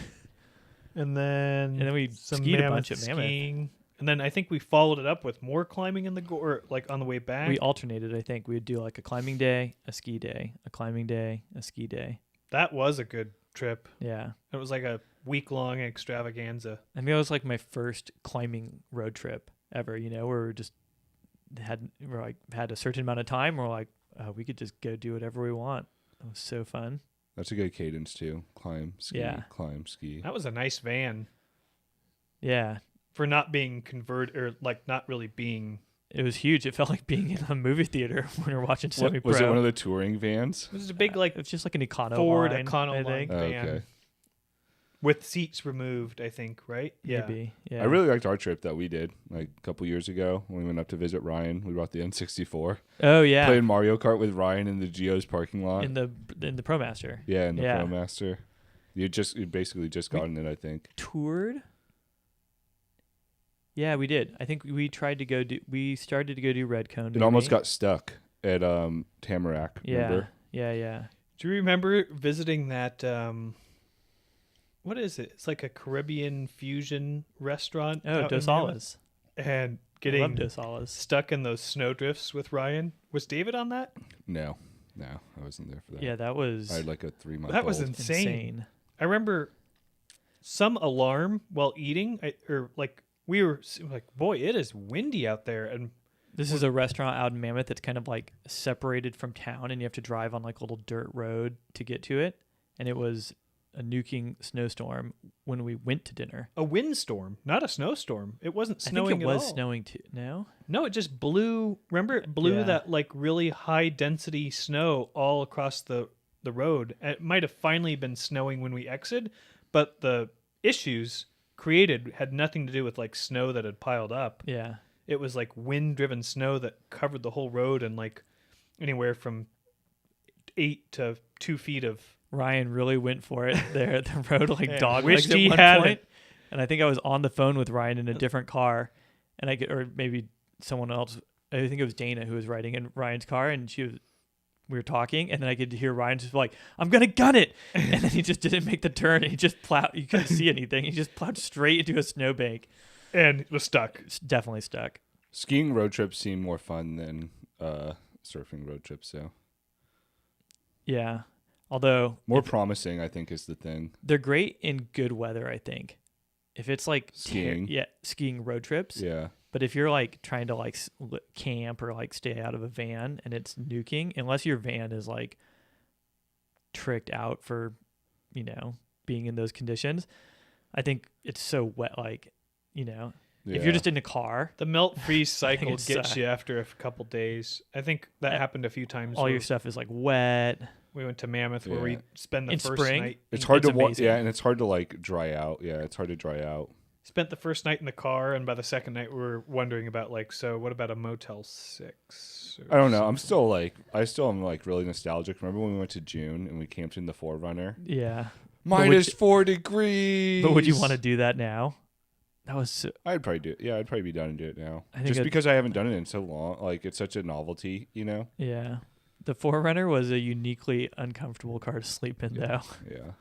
and then we some skied a mammoth bunch at Mammoth. skiing, and then I think we followed it up with more climbing in the or like on the way back. We alternated, I think. We would do like a climbing day, a ski day, a climbing day, a ski day. That was a good trip. Yeah. It was like a week-long extravaganza. I mean, it was like my first climbing road trip ever, where we just had a certain amount of time. We're like, we could just go do whatever we want. It was so fun. That's a good cadence too. Climb, ski, Yeah. climb, ski. That was a nice van Yeah. for not being converted or like not really being. It was huge. It felt like being in a movie theater when we were watching semi-pro. Was it one of the touring vans? It was a big like It was just like an Econo Ford line, I Econoline think. Oh, van okay. with seats removed. I think right. Yeah. Maybe. Yeah. I really liked our trip that we did like a couple years ago when we went up to visit Ryan. We brought the N64. Oh yeah. Playing Mario Kart with Ryan in the Geo's parking lot. in the ProMaster. Yeah, in the Yeah. ProMaster. You basically just gotten it, I think. Toured. Yeah, we did. I think we started to go do Red Cone. It almost maybe. got stuck at Tamarack. Yeah. Remember? Yeah. Do you remember visiting that? What is it? It's like a Caribbean fusion restaurant. Oh, out in Dos Mammoth, Alas. and I love getting Dos Alas. stuck in those snowdrifts with Ryan. Was David on that? No, I wasn't there for that. Yeah, that was I had like a 3-month. That was old. insane. I remember some alarm while eating, we were like, boy, it is windy out there, and This is a restaurant out in Mammoth that's kind of like separated from town, and you have to drive on like a little dirt road to get to it. And it was a nuking snowstorm when we went to dinner. a windstorm, not a snowstorm. It wasn't I snowing think it was at all. snowing too. No? No, it just blew. Remember, it blew Yeah. that like really high density snow all across the road. It might have finally been snowing when we exited, but the issues created had nothing to do with like snow that had piled up. Yeah. It was like wind driven snow that covered the whole road and like anywhere from 8 to 2 feet of. Ryan really went for it there at the road, like Yeah, dog wished legs at he one had point. it. And I think I was on the phone with Ryan in a different car, and or maybe someone else. I think it was Dana who was riding in Ryan's car, and we were talking, and then I could hear Ryan just like, "I'm gonna gun it," and then he just didn't make the turn. And he just plowed. You couldn't see anything. He just plowed straight into a snowbank. And was stuck. It's definitely stuck. Skiing road trips seem more fun than surfing road trips. So Yeah. Although more promising, I think, is the thing. they're great in good weather, I think. If it's like Skiing. skiing road trips. Yeah. But if you're like trying to like camp or like stay out of a van and it's nuking, unless your van is like tricked out for, being in those conditions, I think it's so wet. Like, if you're just in a car, The melt freeze think cycle it's, gets you after a couple days. I think that happened a few times. all where your stuff is like wet. we went to Mammoth where Yeah. we spend the In first spring? night. It's hard to amazing. yeah, and it's hard to like dry out. Yeah, it's hard to dry out. Spent the first night in the car, and by the second night, we were wondering about like, so what about a Motel 6? I don't know. I still am like really nostalgic. Remember when we went to June and we camped in the Forerunner? Yeah. Minus 4 degrees. But would you want to do that now? That was so, I'd probably do it. Yeah, I'd probably be down to do it now. I think Just I'd- because I haven't done it in so long. Like it's such a novelty, yeah. The Forerunner was a uniquely uncomfortable car to sleep in, though. Yeah.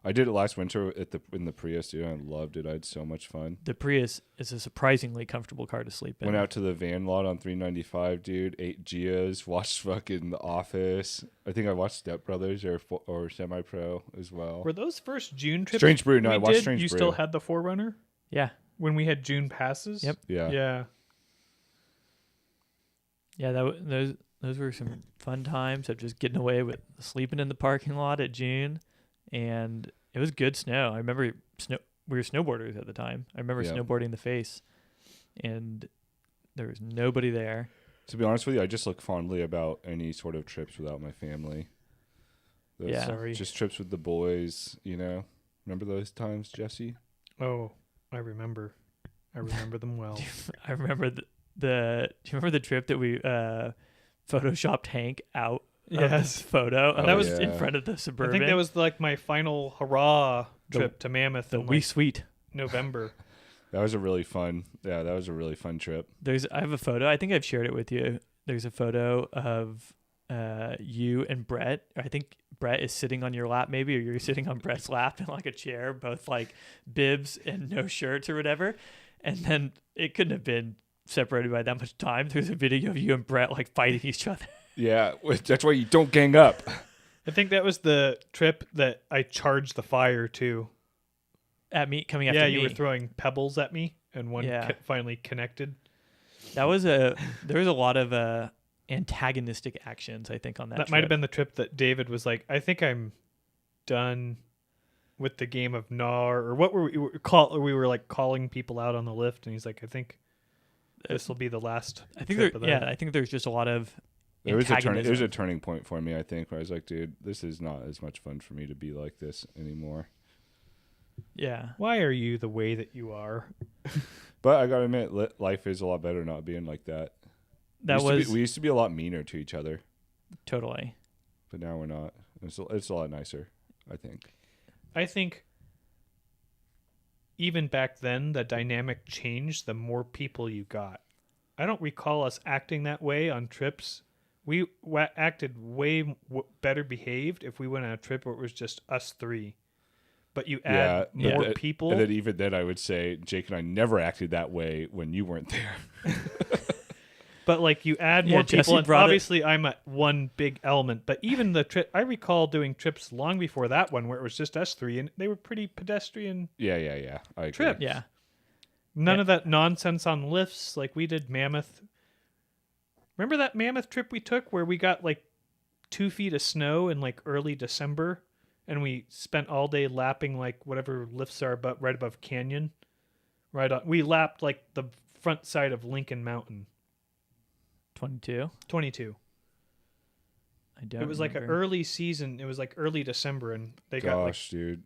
I did it last winter in the Prius, dude. I loved it. I had so much fun. The Prius is a surprisingly comfortable car to sleep in. Went out to the van lot on 395, dude. Ate Geos. Watched fucking The Office. I think I watched Step Brothers or Semi Pro as well. Were those first June trips? Strange Brew. No, I watched Strange You Brew. still had the Forerunner Yeah. when we had June passes? Yep. Yeah. Yeah. Yeah, those were some fun times of just getting away with sleeping in the parking lot at June, and it was good snow. I remember we were snowboarders at the time. I remember snowboarding the face, and there was nobody there. To be honest with you, I just look fondly about any sort of trips without my family. Yeah. Sorry. Just trips with the boys, you know. Remember those times, Jesse? Oh, I remember. I remember them well. I remember do you remember the trip that we photoshopped Hank out of this photo? That was yeah. in front of the Suburban. I think that was like my final hurrah trip to Mammoth the in wee like sweet. November. That was a really fun trip. I have a photo. I think I've shared it with you. There's a photo of you and Brett. I think Brett is sitting on your lap maybe, or you're sitting on Brett's lap in like a chair, both like bibs and no shirts or whatever. And then it couldn't have been separated by that much time. There's a video of you and Brett like fighting each other. Yeah, that's why you don't gang up. I think that was the trip that I charged the fire to. At me, coming after Yeah, me. you were throwing pebbles at me, and one finally connected. There was a lot of antagonistic actions, I think, on that That trip. might have been the trip that David was like, I think I'm done with the game of Gnar, or what were we were like calling people out on the lift, and he's like, I think this will be the last. I think trip of that. I think there's just a lot of There was antagonism. a turning point for me, I think, where I was like, dude, this is not as much fun for me to be like this anymore. Yeah. Why are you the way that you are? But I gotta admit, life is a lot better not being like that. We used to be a lot meaner to each other, totally. but now we're not. It's a lot nicer, I think. I think even back then, the dynamic changed the more people you got. I don't recall us acting that way on trips. We acted way better behaved if we went on a trip where it was just us three. But you add more people. And then even then, I would say Jake and I never acted that way when you weren't there. But like you add more Jesse people, and brought obviously I'm at one big element. But even the trip, I recall doing trips long before that one where it was just us three, and they were pretty pedestrian. Yeah. I agree. Trip. Yeah. None of that nonsense on lifts like we did Mammoth. Remember that Mammoth trip we took where we got like 2 feet of snow in like early December, and we spent all day lapping like whatever lifts are right above Canyon. Right on. We lapped like the front side of Lincoln Mountain. 22. 22. I don't. It was like an early season. It was like early December, and they got like. Dude,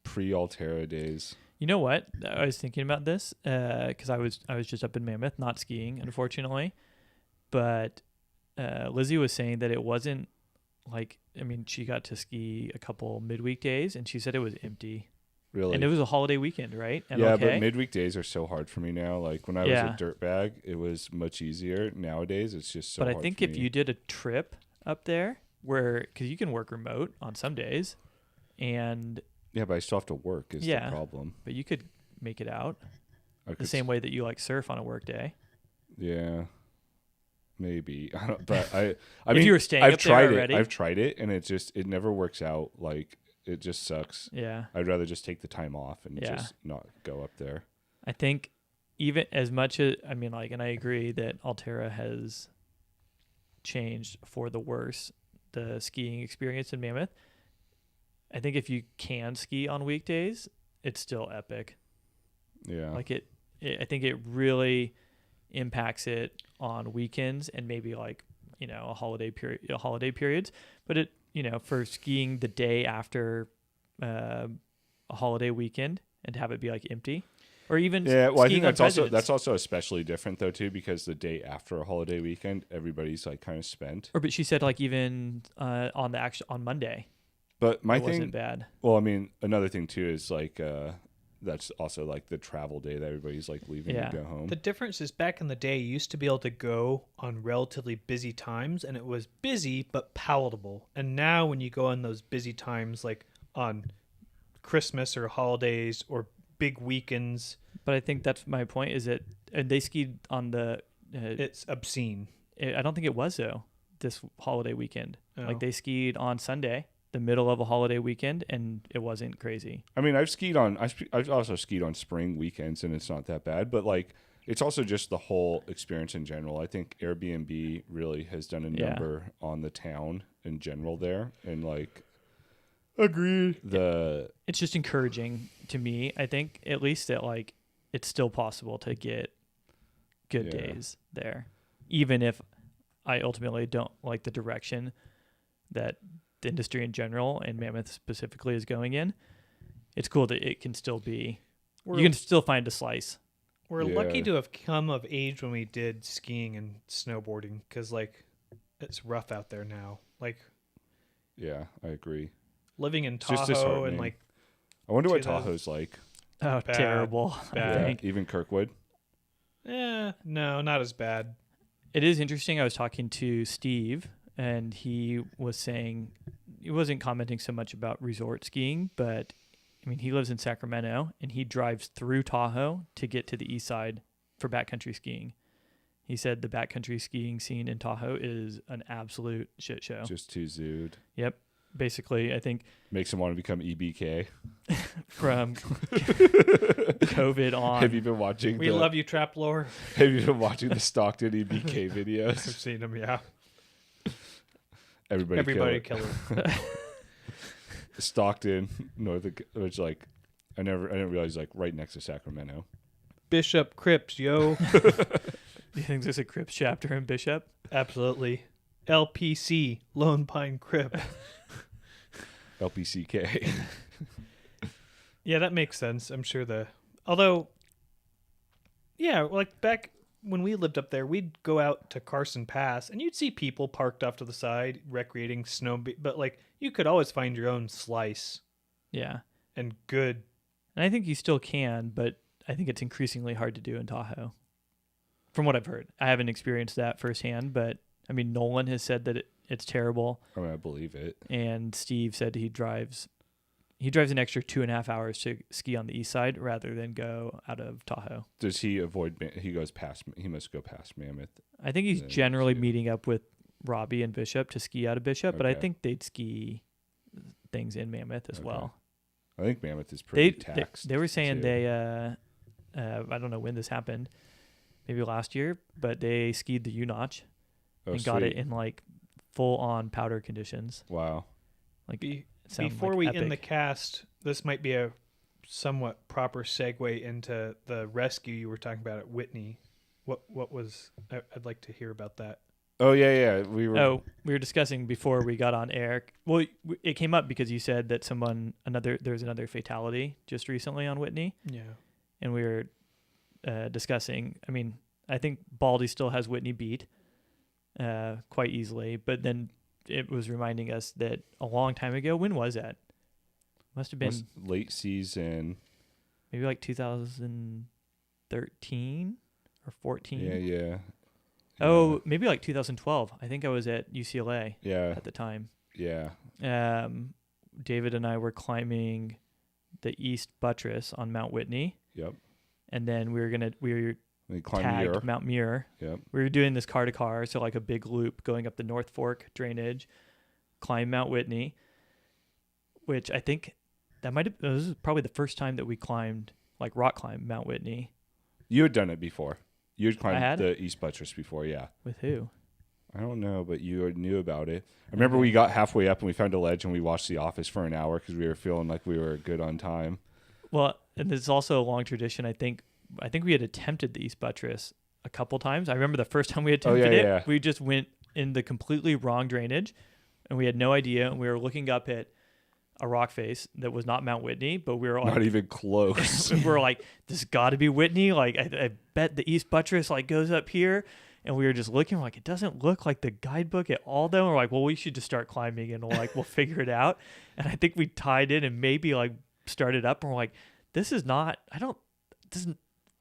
pre-Altera days. You know what? I was thinking about this because I was just up in Mammoth, not skiing, unfortunately. But Lizzie was saying that it wasn't like, I mean, she got to ski a couple midweek days, and she said it was empty. Really? And it was a holiday weekend, right? Yeah, but midweek days are so hard for me now. Like when I was Yeah. a dirtbag, it was much easier. Nowadays, it's just so But hard I think for if me. you did a trip up there because you can work remote on some days, and Yeah, but I still have to work is the problem. but you could make it out I the could same way that you like surf on a work day. Yeah. Maybe. I don't, but I If mean, you were staying I've up there tried already? it. I've tried it, and it never works out. Like it just sucks. Yeah. I'd rather just take the time off and Yeah. just not go up there. I think even as much as, I mean, like, and I agree that Altera has changed for the worse the skiing experience in Mammoth. I think if you can ski on weekdays, it's still epic. Yeah. Like I think it really impacts it on weekends and maybe like, a holiday periods, but it, for skiing the day after a holiday weekend and to have it be like empty, or even well, I think skiing that's also especially different though too, because the day after a holiday weekend, everybody's like kind of spent. But she said like even on Monday, But my it thing wasn't bad. Well, I mean, another thing too is like that's also like the travel day that everybody's like leaving to go home. The difference is back in the day, you used to be able to go on relatively busy times, and it was busy but palatable. And now when you go on those busy times, like on Christmas or holidays or big weekends, But I think that's my point. Is that and they skied on the. it's obscene. I don't think it was though. This holiday weekend, Oh. like they skied on Sunday, the middle of a holiday weekend, and it wasn't crazy. I mean, I've also skied on spring weekends, and it's not that bad. But like, it's also just the whole experience in general. I think Airbnb really has done a number on the town in general there, and like, Agreed. It's just encouraging to me. I think at least that like it's still possible to get good days there, even if I ultimately don't like the direction that the industry in general and Mammoth specifically is going in. It's cool that it can still be. You can still find a slice. We're lucky to have come of age when we did skiing and snowboarding, because like it's rough out there now. Like, yeah, I agree. living in It's just Tahoe disheartening. and like I wonder what 2000 Tahoe's like. Oh, Bad. terrible. Bad. I think. Even Kirkwood. no, not as bad. It is interesting. I was talking to Steve, and he was saying he wasn't commenting so much about resort skiing, but I mean, he lives in Sacramento, and he drives through Tahoe to get to the east side for backcountry skiing. He said the backcountry skiing scene in Tahoe is an absolute shit show. Just too zooed. Yep. Basically, I think Makes him want to become EBK. from COVID on. Have you been watching? We love you, Trap Lore. Have you been watching the Stockton EBK I've videos? seen them, yeah. Everybody killer. Stockton, which like I didn't realize like right next to Sacramento. Bishop Crips, yo. Do you think there's a Crips chapter in Bishop? Absolutely. LPC, Lone Pine Crip. LPCK. Yeah, that makes sense. I'm sure although, yeah, like back when we lived up there, we'd go out to Carson Pass and you'd see people parked off to the side recreating but like you could always find your own slice Yeah. and good. And I think you still can, but I think it's increasingly hard to do in Tahoe. From what I've heard. I haven't experienced that firsthand, but I mean, Nolan has said that it's terrible. I mean, I believe it. And Steve said he drives an extra 2.5 hours to ski on the east side rather than go out of Tahoe. Does he avoid? He must go past Mammoth. I think he's Then generally too. meeting up with Robbie and Bishop to ski out of Bishop, but I Okay. think they'd ski things in Mammoth as Okay. well. I think Mammoth is pretty They taxed. they were saying too. they I don't know when this happened, maybe last year, but they skied the U-Notch Oh, and got it sweet. in like full on powder conditions. Wow. Like it sounded Before like we epic. end the cast, this might be a somewhat proper segue into the rescue you were talking about at Whitney. What was? I'd like to hear about that. Oh yeah. We were. discussing before we got on air. Well, it came up because you said that there's another fatality just recently on Whitney, Yeah. and we were discussing. I mean, I think Baldy still has Whitney beat quite easily, but then it was reminding us that a long time ago. When was that? Must have been Late season. maybe like 2013 or 14. Yeah. Oh, maybe like 2012. I think I was at UCLA Yeah. at the time. Yeah. David and I were climbing the east buttress on Mount Whitney, Yep. and then we were We climbed tagged Muir. Mount Muir. Yep. We were doing this car to car, so like a big loop going up the North Fork drainage, climb Mount Whitney, which I think this is probably the first time that we climbed like rock climb Mount Whitney. You had done it before. You had I climbed had? the East Buttress before, yeah. With who? I don't know, but you knew about it. I remember we got halfway up and we found a ledge and we watched The Office for an hour because we were feeling like we were good on time. Well, and there's also a long tradition. I think we had attempted the East Buttress a couple times. I remember the first time we attempted it, yeah. we just went in the completely wrong drainage, and we had no idea. And we were looking up at a rock face that was not Mount Whitney, but we were like, Not even close. we were like, this got to be Whitney. Like, I bet the East Buttress like goes up here. And we were just looking, we're like, it doesn't look like the guidebook at all, though. We're like, well, we should just start climbing and we'll figure it out. And I think we tied in and maybe like started up, and we're like,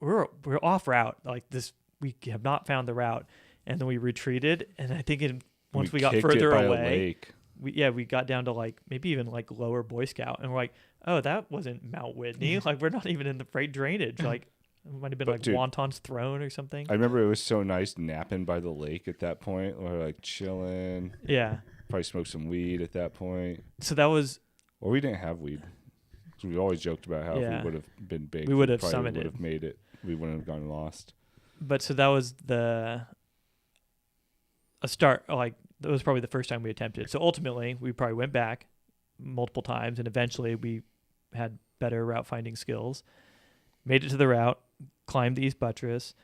we're off route. Like this, we have not found the route. And then we retreated. And I think once we got kicked it further by a away, lake. we got down to like maybe even like lower Boy Scout, and we're like, oh, that wasn't Mount Whitney. Like we're not even in the freight drainage. Like it might have been like dude, Wonton's Throne or something. I remember it was so nice napping by the lake at that point. We were like chilling. Yeah. Probably smoked some weed at that point. So that was. Or we didn't have weed. So we always joked about how if Yeah. we would have been big, We would have probably summited. would have made it. We wouldn't have gone lost. But so that was a start. Like that was probably the first time we attempted. So ultimately, we probably went back multiple times, and eventually we had better route finding skills. Made it to the route, climbed the East Buttress,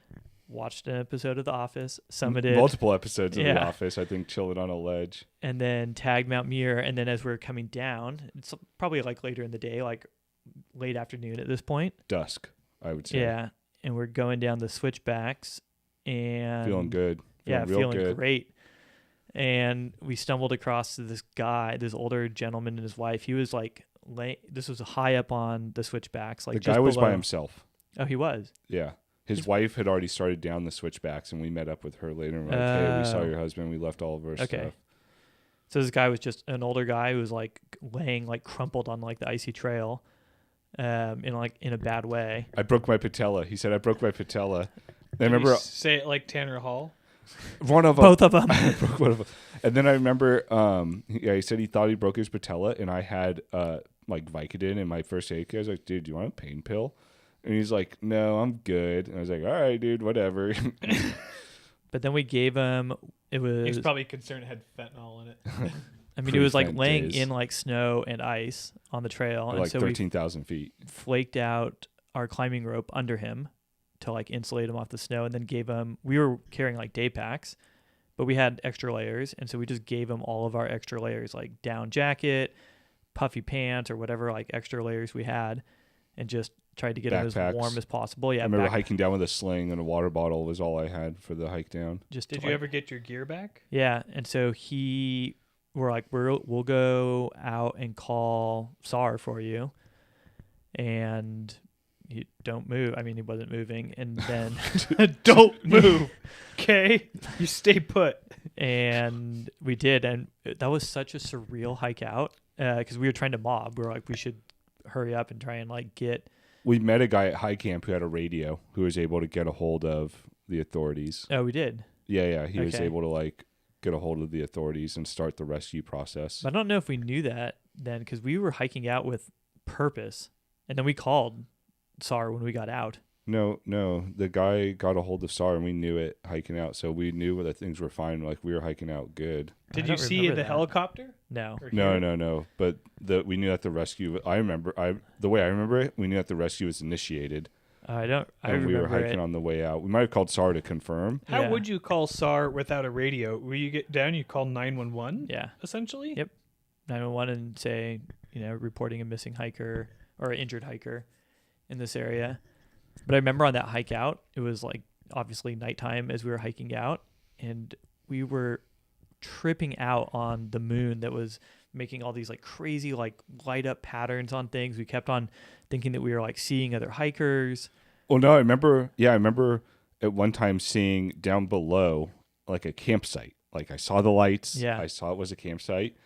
watched an episode of The Office, summited Multiple episodes of The Yeah. Office, I think, chilling on a ledge. and then tagged Mount Muir. And then as we were coming down, it's probably like later in the day, like late afternoon at this point. Dusk, I would say. Yeah. And we're going down the switchbacks and Feeling good. Yeah, real feeling good. great. And we stumbled across this guy, this older gentleman and his wife. He was like, this was high up on the switchbacks. Like The just guy was by below. himself. Oh, he was. Yeah. His wife had already started down the switchbacks, and we met up with her later. And we're like, hey, we saw your husband. We left all of our Okay. stuff. So this guy was just an older guy who was like laying like crumpled on like the icy trail, in a bad way. I broke my patella. He said, I broke my patella. I Did remember you say it like Tanner Hall. one of them. Both of them. I broke one of them. And then I remember, he said he thought he broke his patella, and I had like Vicodin in my first aid kit. I was like, dude, do you want a pain pill? And he's like, no, I'm good. And I was like, all right, dude, whatever. But then we gave him. It was. He's probably concerned it had fentanyl in it. I mean, it was like Prevent laying days. in like snow and ice on the trail, and Like so 13,000 feet. we flaked out our climbing rope under him to like insulate him off the snow, and then gave him. We were carrying like day packs, but we had extra layers, and so we just gave him all of our extra layers, like down jacket, puffy pants, or whatever like extra layers we had, and just tried to get him as Backpacks. warm as possible. Yeah, I remember hiking down with a sling and a water bottle was all I had for the hike down. just Did to, you like- ever get your gear back? Yeah, and so we're like, we'll go out and call SAR for you, and you don't move. I mean, he wasn't moving, and then Don't move. Okay? You stay put. and we did, and that was such a surreal hike out because we were trying to mob. We were like, we should hurry up and try and like get. We met a guy at high camp who had a radio who was able to get a hold of the authorities. Oh, we did. Yeah. He was Okay. able to like get a hold of the authorities and start the rescue process. But I don't know if we knew that then because we were hiking out with purpose, and then we called SAR when we got out. No. The guy got a hold of SAR and we knew it hiking out. So we knew that things were fine. Like we were hiking out good. Did I you don't see remember the that. helicopter? No. Or hear it? No. But we knew that the rescue. The way I remember it, we knew that the rescue was initiated. I don't. I And we were remember hiking it. on the way out. We might have called SAR to confirm. How Yeah. would you call SAR without a radio? Will you get down, you call 911, Yeah. essentially? Yep. 911 and say, reporting a missing hiker or an injured hiker in this area. But I remember on that hike out, it was like obviously nighttime as we were hiking out, and we were tripping out on the moon that was making all these like crazy like light up patterns on things. We kept on thinking that we were like seeing other hikers. Well, no, I remember at one time seeing down below like a campsite. Like I saw the lights. Yeah. I saw it was a campsite.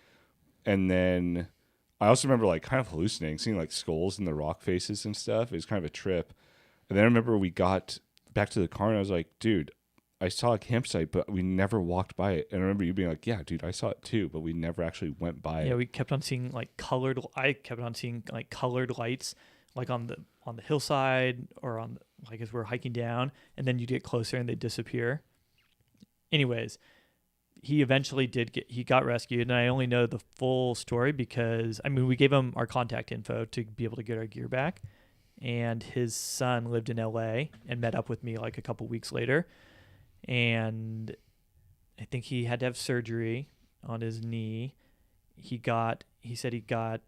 And then I also remember like kind of hallucinating, seeing like skulls in the rock faces and stuff. It was kind of a trip. And then I remember we got back to the car and I was like, dude, I saw a campsite, but we never walked by it. And I remember you being like, yeah, dude, I saw it too, but we never actually went by Yeah, it. we kept on seeing like colored. I kept on seeing like colored lights, like on the hillside or on like as we're hiking down, and then you get closer and they disappear. Anyways, he eventually he got rescued, and I only know the full story because we gave him our contact info to be able to get our gear back, and his son lived in LA and met up with me like a couple weeks later, and I think he had to have surgery on his knee. He said the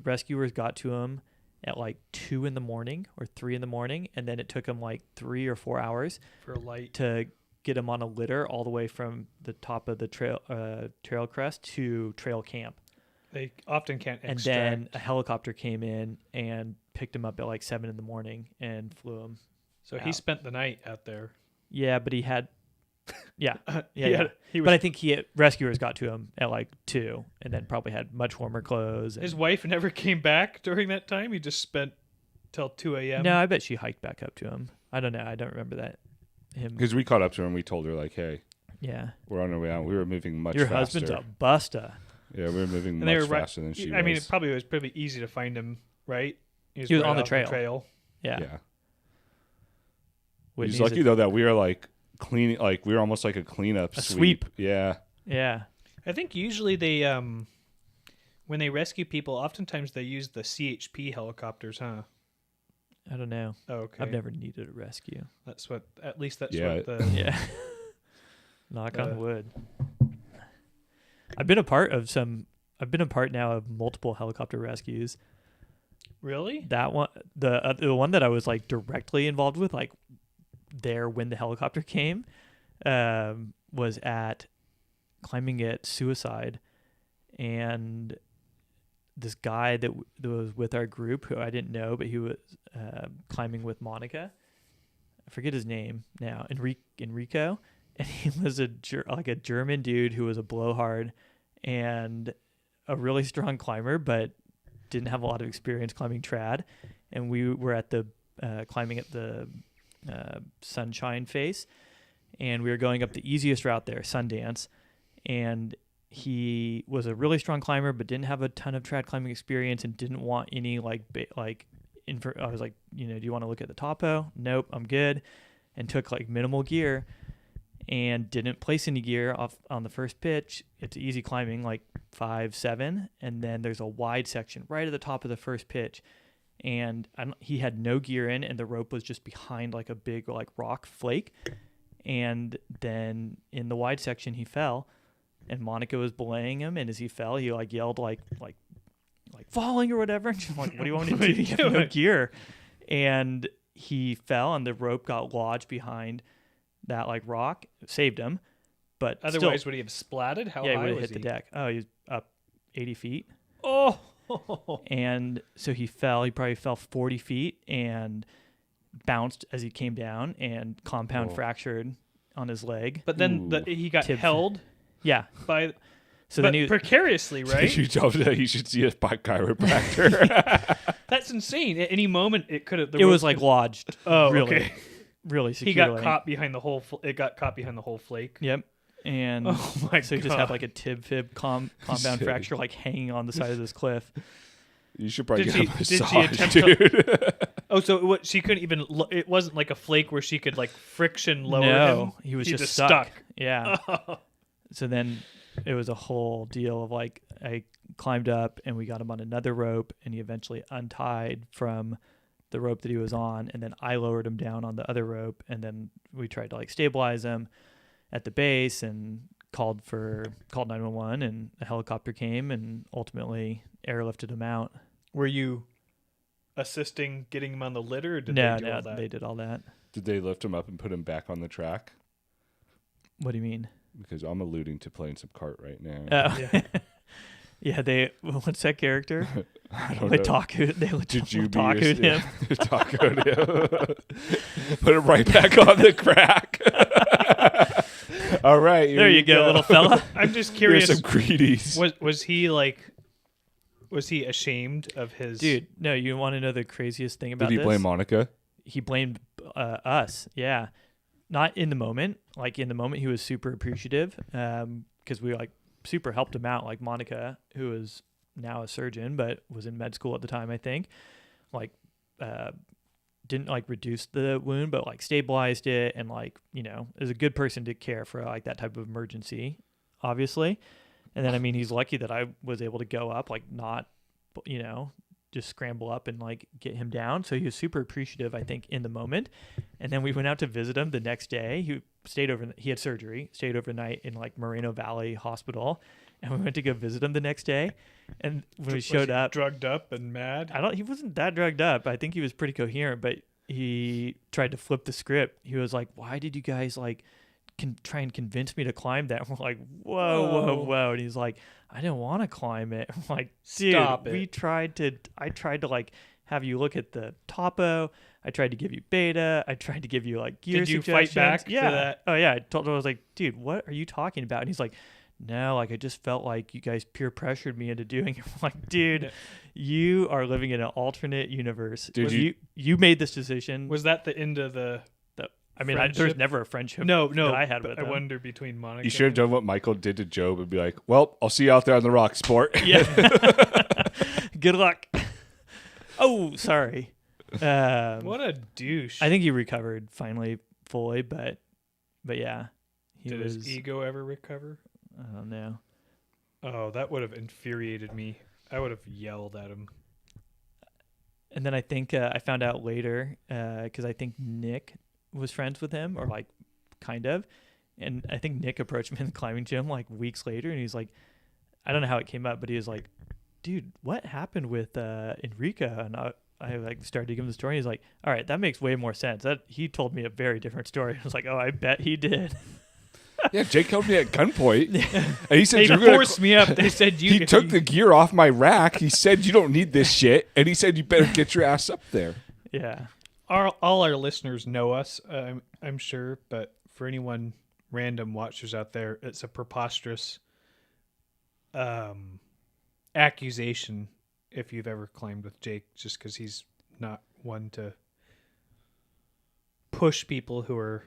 rescuers got to him at like 2 a.m. or 3 a.m, and then it took him like 3 or 4 hours For a light. to get him on a litter all the way from the top of the trail crest to trail camp. They often can't And extract. then a helicopter came in and picked him up at like 7 a.m. and flew him. So he out. spent the night out there. Yeah, but he had Yeah. He was, But I think rescuers got to him at like 2 and then probably had much warmer clothes. his wife never came back during that time. He just spent till 2 a.m. No, I bet she hiked back up to him. I don't know. I don't remember that. Him. Because we caught up to her and we told her, like, hey, Yeah. we're on our way out. We were moving much Your faster. husband's a buster. Yeah, we were moving And they much were faster than she was. I mean, it probably was pretty easy to find him, right? He was right on the off trail. Yeah. Yeah. Whitney's He's lucky, though, that we are, like, cleaning. Like, we were almost like a cleanup sweep. Yeah. Yeah. I think usually they, when they rescue people, oftentimes they use the CHP helicopters, huh? I don't know. Oh, okay. I've never needed a rescue. That's what, at least that's Yeah. what the. Yeah. Knock on wood. I've been a part now of multiple helicopter rescues. Really? That one, the one that I was like directly involved with, like there when the helicopter came, was at climbing at Suicide, and this guy that was with our group who I didn't know, but he was climbing with Monica. I forget his name now, Enrico, and he was a German dude who was a blowhard and a really strong climber, but didn't have a lot of experience climbing trad. And we were at the climbing at the Sunshine Face, and we were going up the easiest route there, Sundance, and he was a really strong climber but didn't have a ton of trad climbing experience and didn't want any I was like, do you want to look at the topo? Nope, I'm good. And took like minimal gear and didn't place any gear off on the first pitch. It's easy climbing, like 5-7, and then there's a wide section right at the top of the first pitch, and he had no gear in, and the rope was just behind like a big like rock flake. And then in the wide section he fell, and Monica was belaying him, and as he fell he like yelled like falling or whatever, and she's like, what do you want me to do? You have no gear. And he fell, and the rope got lodged behind that like rock. It saved him, but Otherwise, still, would he have splatted? How yeah, he high would have was hit he? the deck. Oh, he was up 80 feet. Oh, And so he fell. He probably fell 40 feet and bounced as he came down, and compound fractured on his leg. but then he got held Yeah. by, So but then he precariously, right? You told me that you should see a chiropractor. That's insane. At any moment, it could have. it was like lodged. Oh, really, okay. really He securely. got caught behind the whole. It got caught behind the whole flake. Yep. And Oh my so he just had like a tib-fib compound fracture like hanging on the side of this cliff. You should probably Did get a she massage, attempt dude. Oh, so she couldn't even. It wasn't like a flake where she could like friction lower him. No, he was just stuck. Yeah. Oh. So then it was a whole deal of like I climbed up and we got him on another rope, and he eventually untied from the rope that he was on, and then I lowered him down on the other rope, and then we tried to like stabilize him at the base and called 911, and a helicopter came and ultimately airlifted him out. Were you assisting getting him on the litter? Or did No, they do all that? they did all that. Did they lift him up and put him back on the track? What do you mean? Because I'm alluding to playing some cart right now. Oh. Yeah. Yeah, they. What's that character? I don't They know. tacoed. They Jujube tacoed him. Tacoed him. Put it right back on the crack. All right. There you go, little fella. I'm just Here's curious. some Creedies. Was he like? Was he ashamed of his? Dude, no, you want to know the craziest thing about Did he this? blame Monica? He blamed us. Yeah. Not in the moment. Like in the moment, he was super appreciative because we like super helped him out. Like Monica, who is now a surgeon, but was in med school at the time, I think, like didn't like reduce the wound, but like stabilized it, and like, is a good person to care for like that type of emergency, obviously. And then, I mean, he's lucky that I was able to go up, like not, just scramble up and like get him down. So he was super appreciative, I think, in the moment. And then we went out to visit him the next day. He had surgery, stayed overnight in like Moreno Valley Hospital. And we went to go visit him the next day. And when we showed up, drugged up and mad. he wasn't that drugged up. I think he was pretty coherent, but he tried to flip the script. He was like, why did you guys like try and convince me to climb that? And we're like, whoa. And he's like, I didn't want to climb it. I'm like, dude, Stop it. I tried to like have you look at the topo. I tried to give you beta. I tried to give you like gear Did you suggestions. fight back to Yeah. that? Oh yeah. I told him, I was like, dude, what are you talking about? And he's like, no, like I just felt like you guys peer pressured me into doing it. I'm like, dude, Yeah. you are living in an alternate universe. Dude, You made this decision. Was that the end of the? I mean, there's friendship? never a friendship. No. that I had but with I him. wonder between Monica. You should have done what Michael did to Job and be like, well, I'll see you out there on the rock, sport. Yeah. Good luck. Oh, sorry. What a douche! I think he recovered finally fully, but yeah, Did his ego ever recover? I don't know. Oh, that would have infuriated me. I would have yelled at him. And then I think I found out later because I think Nick was friends with him, or like kind of. And I think Nick approached me in the climbing gym like weeks later, and he's like, I don't know how it came up, but he was like, dude, what happened with Enrico? And I like started to give him the story. And he's like, all right, that makes way more sense. That he told me a very different story. I was like, oh, I bet he did. Yeah, Jake held me at gunpoint. And he said, They "You're gonna forced me up. They said you. He took the gear off my rack. He said, you don't need this shit. And he said, you better get your ass up there. Yeah. All our listeners know us, I'm sure, but for anyone random watchers out there, it's a preposterous accusation if you've ever climbed with Jake, just because he's not one to push people who are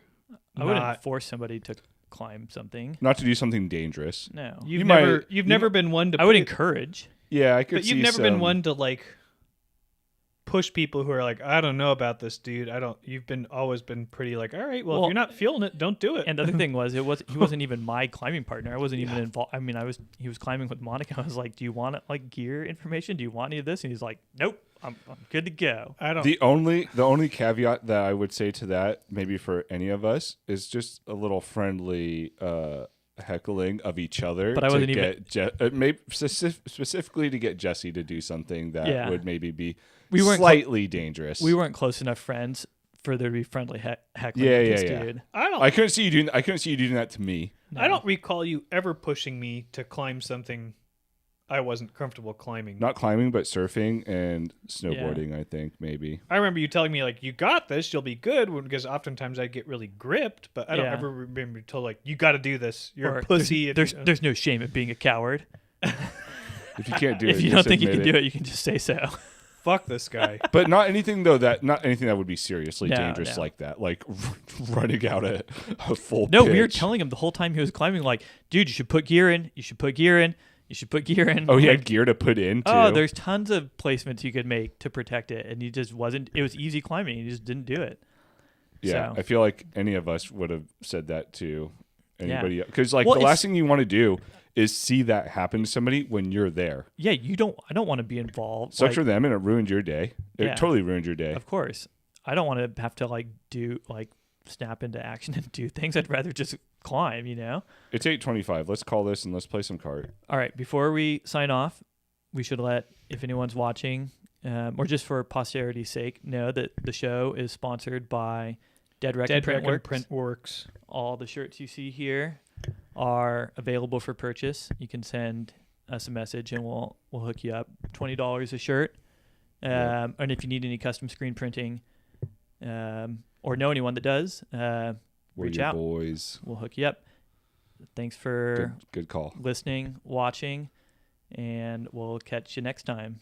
I wouldn't not. force somebody to climb something. Not to do something dangerous. No. You've might- never been one to. I would push- encourage. Yeah, I could but see you've never been some- one to like push people who are like, I don't know about this, dude. I don't. You've always been pretty like, all right, well, if Well, you're not feeling it, don't do it. And the other thing was, he wasn't even my climbing partner. I wasn't even involved. I mean, he was climbing with Monica. I was like, do you want like gear information? Do you want any of this? And he's like, nope, I'm good to go. I don't. The only caveat that I would say to that, maybe for any of us, is just a little friendly heckling of each other. But I wasn't even- maybe specifically to get Jesse to do something that Yeah. would maybe be We weren't slightly dangerous. We weren't close enough friends for there to be friendly heckling. Yeah, with yeah, this yeah. dude. I couldn't see you doing that to me. I don't recall you ever pushing me to climb something I wasn't comfortable climbing. Not climbing, but surfing and snowboarding. I think maybe. I remember you telling me like, you got this, you'll be good, because oftentimes I get really gripped, but I don't Yeah. ever remember you told like, you got to do this. You're Or a pussy. if you- There's no shame in being a coward. If you can't do it, If you don't just think you admit can do it, you can just say so. fuck this guy. But not anything that would be seriously No, dangerous no. like that, like running out a full. No, we were pitch. telling him the whole time he was climbing, like, dude, you should put gear in. You should put gear in. You should put gear in. Oh, he Like, had gear to put in too. oh, there's tons of placements you could make to protect it, and he just wasn't. It was easy climbing. He just didn't do it. Yeah, So- I feel like any of us would have said that to anybody, because like Well, the it's- last thing you want to do is see that happen to somebody when you're there. Yeah, I don't want to be involved. Sucks like, for them, and it ruined your day. It Yeah. totally ruined your day. Of course, I don't want to have to snap into action and do things. I'd rather just climb. It's 8:25. Let's call this and let's play some cart. All right, before we sign off, we should if anyone's watching, or just for posterity's sake, know that the show is sponsored by Dead Wreck and Printworks. All the shirts you see here are available for purchase. You can send us a message and we'll hook you up. $20 a shirt. And if you need any custom screen printing, or know anyone that does, We're reach your out. boys. We'll hook you up. Thanks for Good call. listening, watching, and we'll catch you next time.